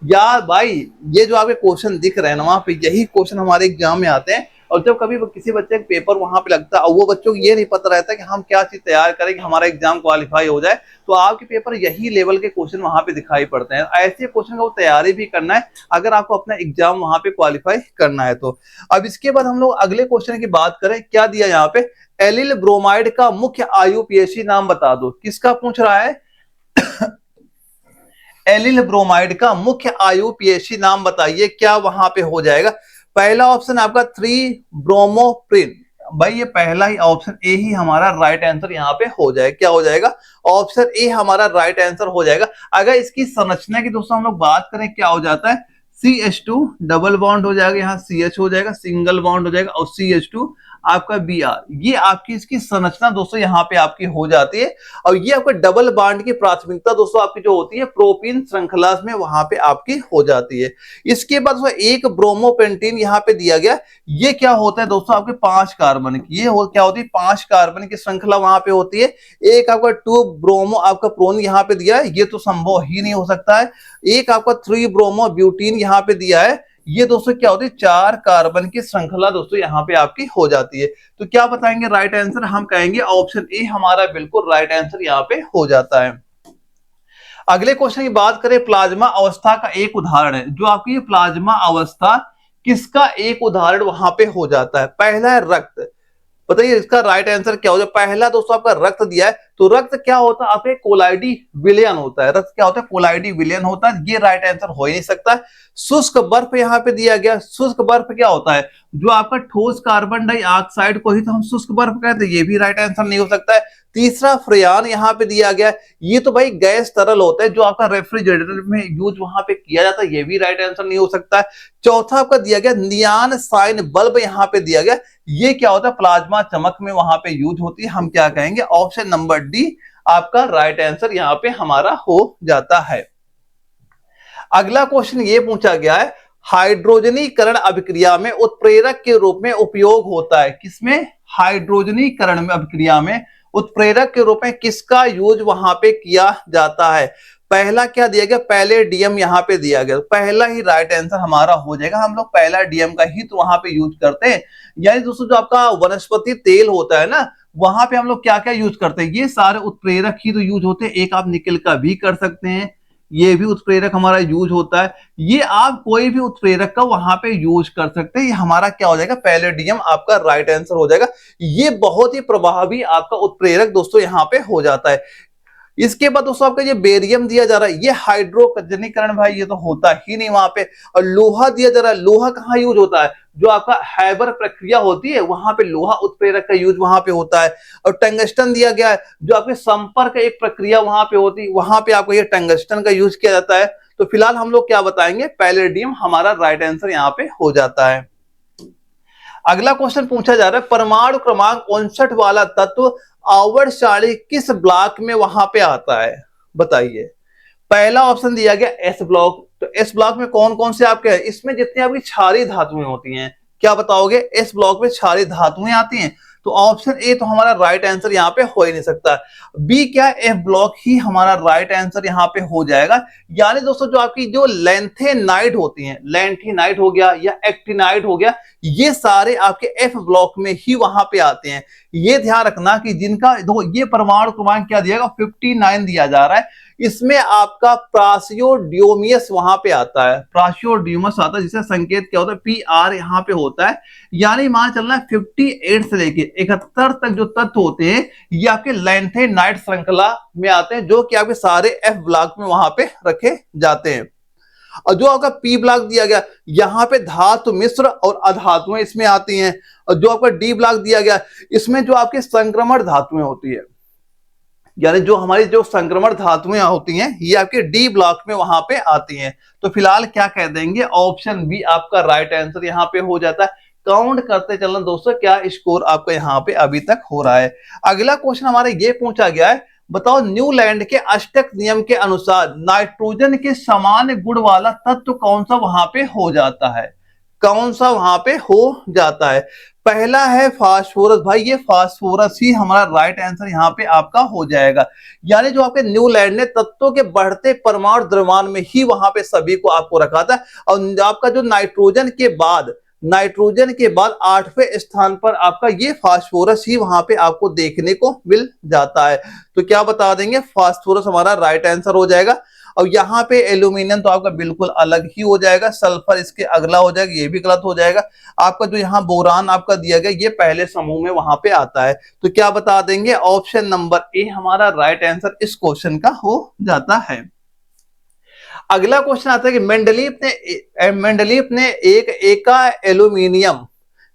यार भाई ये जो आपके क्वेश्चन दिख रहे हैं ना, वहां पे यही क्वेश्चन हमारे एग्जाम में आते हैं। और जब कभी किसी बच्चे का पेपर वहां पे लगता है और वो बच्चों को ये नहीं पता रहता कि हम क्या चीज तैयार करें कि हमारा एग्जाम क्वालिफाई हो जाए, तो आपके पेपर यही लेवल के क्वेश्चन वहां पे दिखाई पड़ते हैं। ऐसे क्वेश्चन का वो तैयारी भी करना है अगर आपको अपना एग्जाम वहां पे क्वालिफाई करना है तो। अब इसके बाद हम लोग अगले क्वेश्चन की बात करें, क्या दिया यहाँ पे, एलिल ब्रोमाइड का मुख्य IUPAC नाम बता दो। किसका पूछ रहा है, एलिल ब्रोमाइड का मुख्य IUPAC नाम बताइए, क्या वहां पे हो जाएगा। पहला ऑप्शन आपका 3 ब्रोमोप्रिन, भाई ये पहला ही ऑप्शन ए ही हमारा राइट आंसर यहाँ पे हो जाएगा। क्या हो जाएगा, ऑप्शन ए हमारा राइट आंसर हो जाएगा। अगर इसकी संरचना की दोस्तों हम लोग बात करें, क्या हो जाता है, CH2 डबल बॉन्ड हो जाएगा, यहाँ CH हो जाएगा, सिंगल बॉन्ड हो जाएगा, और CH2 आपका Br, ये आपकी इसकी संरचना दोस्तों यहाँ पे आपकी हो जाती है। और ये आपका डबल बॉन्ड की प्राथमिकता दोस्तों आपकी जो होती है प्रोपीन श्रृंखला में वहां पे आपकी हो जाती है। इसके बाद एक ब्रोमोपेंटीन यहाँ पे दिया गया, ये क्या होता है दोस्तों, आपके 5 कार्बन की, ये क्या होती है, 5 कार्बन की श्रृंखला वहां पे होती है। एक आपका 2 ब्रोमो आपका प्रोन यहाँ पे दिया है, ये तो संभव ही नहीं हो सकता है। एक आपका 3 ब्रोमो ब्यूटीन यहाँ पे दिया है, ये दोस्तों क्या होती है, 4 कार्बन की श्रृंखला दोस्तों यहाँ पे आपकी हो जाती है। तो क्या बताएंगे राइट आंसर, हम कहेंगे ऑप्शन ए हमारा बिल्कुल राइट आंसर यहाँ पे हो जाता है। अगले क्वेश्चन की बात करें, प्लाज्मा अवस्था का एक उदाहरण है, जो आपकी ये प्लाज्मा अवस्था किसका एक उदाहरण वहां पे हो जाता है। पहला है रक्त, बताइए इसका राइट आंसर क्या हो जाए। पहला दोस्तों आपका रक्त दिया है, तो रक्त क्या होता है, आपके कोलाइडी विलयन होता है, रक्त क्या होता है, कोलाइडी विलयन होता है, ये राइट आंसर हो ही नहीं सकता है। शुष्क बर्फ यहाँ पे दिया गया, शुष्क बर्फ क्या होता है, जो आपका ठोस कार्बन डाइऑक्साइड को ही तो हम शुष्क बर्फ कहते हैं, ये भी राइट आंसर नहीं हो सकता है। तीसरा फ्रेयान यहाँ पे दिया गया, ये तो भाई गैस तरल होता है जो आपका रेफ्रिजरेटर में यूज वहां पे किया जाता है, ये भी राइट आंसर नहीं हो सकता है। चौथा आपका दिया गया नियान साइन बल्ब यहाँ पे दिया गया, ये क्या होता है, प्लाज्मा चमक में वहां पे यूज होती है, हम क्या कहेंगे, ऑप्शन नंबर डी आपका राइट आंसर यहाँ पे हमारा हो जाता है। अगला क्वेश्चन ये पूछा गया है, हाइड्रोजनीकरण अभिक्रिया में उत्प्रेरक के रूप में उपयोग होता है, किसमें, हाइड्रोजनीकरण में अभिक्रिया में उत्प्रेरक के रूप में किसका यूज वहां पे किया जाता है। पहला क्या दिया गया, पहले डीएम यहाँ पे दिया गया, तो पहला ही राइट आंसर हमारा हो जाएगा। हम लोग पहला डीएम का ही तो वहां पे यूज करते हैं। यानी दोस्तों जो आपका वनस्पति तेल होता है ना, वहां पे हम लोग क्या क्या यूज करते हैं, ये सारे उत्प्रेरक ही तो यूज होते हैं। एक आप निकल का भी कर सकते हैं, ये भी उत्प्रेरक हमारा यूज होता है। ये आप कोई भी उत्प्रेरक का वहां पे यूज कर सकते हैं। ये हमारा क्या हो जाएगा, पैलेडियम आपका राइट आंसर हो जाएगा। ये बहुत ही प्रभावी आपका उत्प्रेरक दोस्तों यहाँ पे हो जाता है। इसके बाद दोस्तों आपका ये बेरियम दिया जा रहा है, ये हाइड्रोजनीकरण भाई ये तो होता ही नहीं वहां पे। और लोहा दिया जा रहा है, लोहा कहाँ यूज होता है, जो आपका हैबर प्रक्रिया होती है वहां पे लोहा उत्प्रेरक का यूज वहां पे होता है। और टंगस्टन दिया गया है, जो आपके संपर्क एक प्रक्रिया वहां पे होती है, वहां पे आपको ये टंगस्टन का यूज किया जाता है। तो फिलहाल हम लोग क्या बताएंगे, पैलेडियम हमारा राइट आंसर यहाँ पे हो जाता है। अगला क्वेश्चन पूछा जा रहा है, परमाणु क्रमांक 59 वाला तत्व आवर्त सारणी किस ब्लॉक में वहां पे आता है, बताइए। पहला ऑप्शन दिया गया एस ब्लॉक। तो एस ब्लॉक में कौन कौन से आपके हैं, इसमें जितनी आपकी क्षारीय धातुएं होती हैं, क्या बताओगे, एस ब्लॉक में क्षारीय धातुएं आती हैं। तो ऑप्शन ए तो हमारा राइट आंसर यहाँ पे हो ही नहीं सकता। बी क्या, एफ ब्लॉक ही हमारा राइट आंसर यहाँ पे हो जाएगा। यानी दोस्तों जो आपकी जो लेंथेनाइट होती हैं, लेंथेनाइट हो गया या एक्टिनाइट हो गया, ये सारे आपके एफ ब्लॉक में ही वहां पे आते हैं। ये ध्यान रखना कि जिनका ये परमाणु क्रमांक क्या दिया गया, 59 दिया जा रहा है। इसमें आपका प्रासियोडियोमियस वहां पे आता है, प्रासियोडियोमस आता है, जिसका संकेत क्या होता है, पी आर यहाँ पे होता है। यानी मान चलना 58 से लेके 71 तक जो तत्व होते हैं ये आपके लेंथेनाइट श्रृंखला में आते हैं, जो कि आपके सारे एफ ब्लॉक में वहां पे रखे जाते हैं। और जो आपका पी ब्लॉक दिया गया, यहाँ पे धातु मिश्र और अधातुएं इसमें आती हैं। और जो आपका डी ब्लॉक दिया गया, इसमें जो आपके संक्रमण धातुएं होती है, यानी जो हमारी जो संक्रमण धातुएं होती हैं, ये आपके डी ब्लॉक में वहां पे आती हैं। तो फिलहाल क्या कह देंगे, ऑप्शन बी आपका राइट आंसर यहाँ पे हो जाता है। काउंट करते चलना दोस्तों, क्या स्कोर आपका यहाँ पे अभी तक हो रहा है। अगला क्वेश्चन हमारे ये पूछा गया है, बताओ न्यूलैंड के अष्टक नियम के अनुसार नाइट्रोजन के समान गुण वाला तत्व कौन सा वहां पे हो जाता है, कौन सा वहां पे हो जाता है। पहला है फास्फोरस, भाई ये फास्फोरस ही हमारा राइट आंसर यहाँ पे आपका हो जाएगा। यानी जो आपके न्यूलैंड ने तत्वों के बढ़ते परमाणु द्रव्यमान में ही वहां पे सभी को आपको रखा था। और आपका जो नाइट्रोजन के बाद 8वें स्थान पर आपका ये फास्फोरस ही वहां पे आपको देखने को मिल जाता है। तो क्या बता देंगे, फास्फोरस हमारा राइट आंसर हो जाएगा। और यहाँ पे एल्यूमिनियम तो आपका बिल्कुल अलग ही हो जाएगा, सल्फर इसके अगला हो जाएगा, ये भी गलत हो जाएगा। आपका जो यहाँ बोरान आपका दिया गया, ये पहले समूह में वहां पे आता है। तो क्या बता देंगे, ऑप्शन नंबर ए हमारा राइट आंसर इस क्वेश्चन का हो जाता है। अगला क्वेश्चन आता है कि मेंडलीफ ने एक एका एल्यूमिनियम,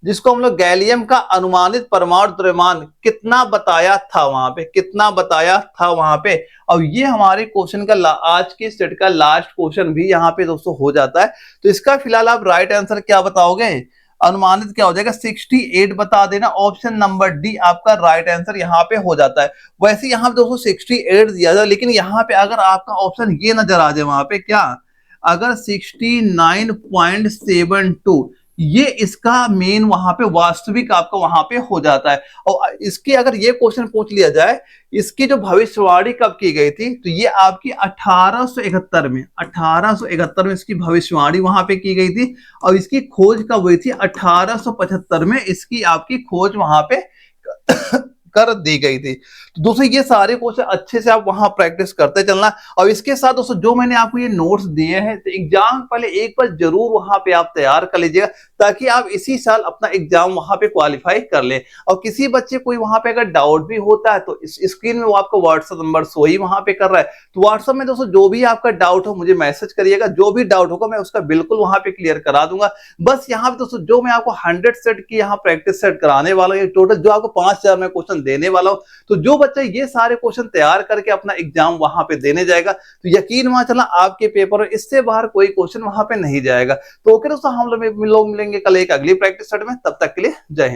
जिसको हम लोग गैलियम का अनुमानित परमाणु द्रव्यमान कितना बताया था वहां पे, कितना बताया था वहां पे। और ये हमारे क्वेश्चन का आज के सेट का लास्ट क्वेश्चन भी यहाँ पे दोस्तों हो जाता है। तो इसका फिलहाल आप राइट आंसर क्या बताओगे, अनुमानित क्या हो जाएगा, 68 बता देना। ऑप्शन नंबर डी आपका राइट आंसर यहाँ पे हो जाता है। वैसे यहाँ पे दोस्तों 68 दिया जाए, लेकिन यहाँ पे अगर आपका ऑप्शन ये नजर आ जाए वहां पे, क्या अगर 69.72 ये इसका मेन वहां पे वास्तविक आपका वहां पे हो जाता है। और इसकी अगर ये क्वेश्चन पूछ लिया जाए, इसकी जो भविष्यवाणी कब की गई थी, तो ये आपकी 1871 में इसकी भविष्यवाणी वहां पे की गई थी। और इसकी खोज कब हुई थी, 1875 में इसकी आपकी खोज वहां पे कर दी गई थी। तो दोस्तों ये सारे क्वेश्चन अच्छे से आप वहां प्रैक्टिस करते चलना। और इसके साथ दोस्तों जो मैंने आपको ये नोट्स दिए हैं, तो एग्जाम पहले एक बार जरूर वहां पे आप तैयार कर लीजिएगा, ताकि आप इसी साल अपना एग्जाम वहां पे क्वालिफाई कर ले। और किसी बच्चे कोई वहां पे अगर डाउट भी होता है, तो इस स्क्रीन में वो आपको व्हाट्सएप नंबर सो ही वहां पे कर रहा है। तो व्हाट्सएप में दोस्तों जो भी आपका डाउट हो मुझे मैसेज करिएगा, जो भी डाउट होगा मैं उसका बिल्कुल वहां पे क्लियर करा दूंगा। बस यहाँ पे दोस्तों जो मैं आपको 100 सेट की यहाँ प्रैक्टिस सेट कराने वाला हूँ, टोटल जो आपको 5000 में क्वेश्चन देने वाला हूँ। तो जो बच्चा ये सारे क्वेश्चन तैयार करके अपना एग्जाम वहां पे देने जाएगा, तो यकीन वहां चलना आपके पेपर और इससे बाहर कोई क्वेश्चन वहां पे नहीं जाएगा। तो ओके दोस्तों, हम लोग मिलेंगे कल एक अगली प्रैक्टिस सेट में, तब तक के लिए जय हिंद।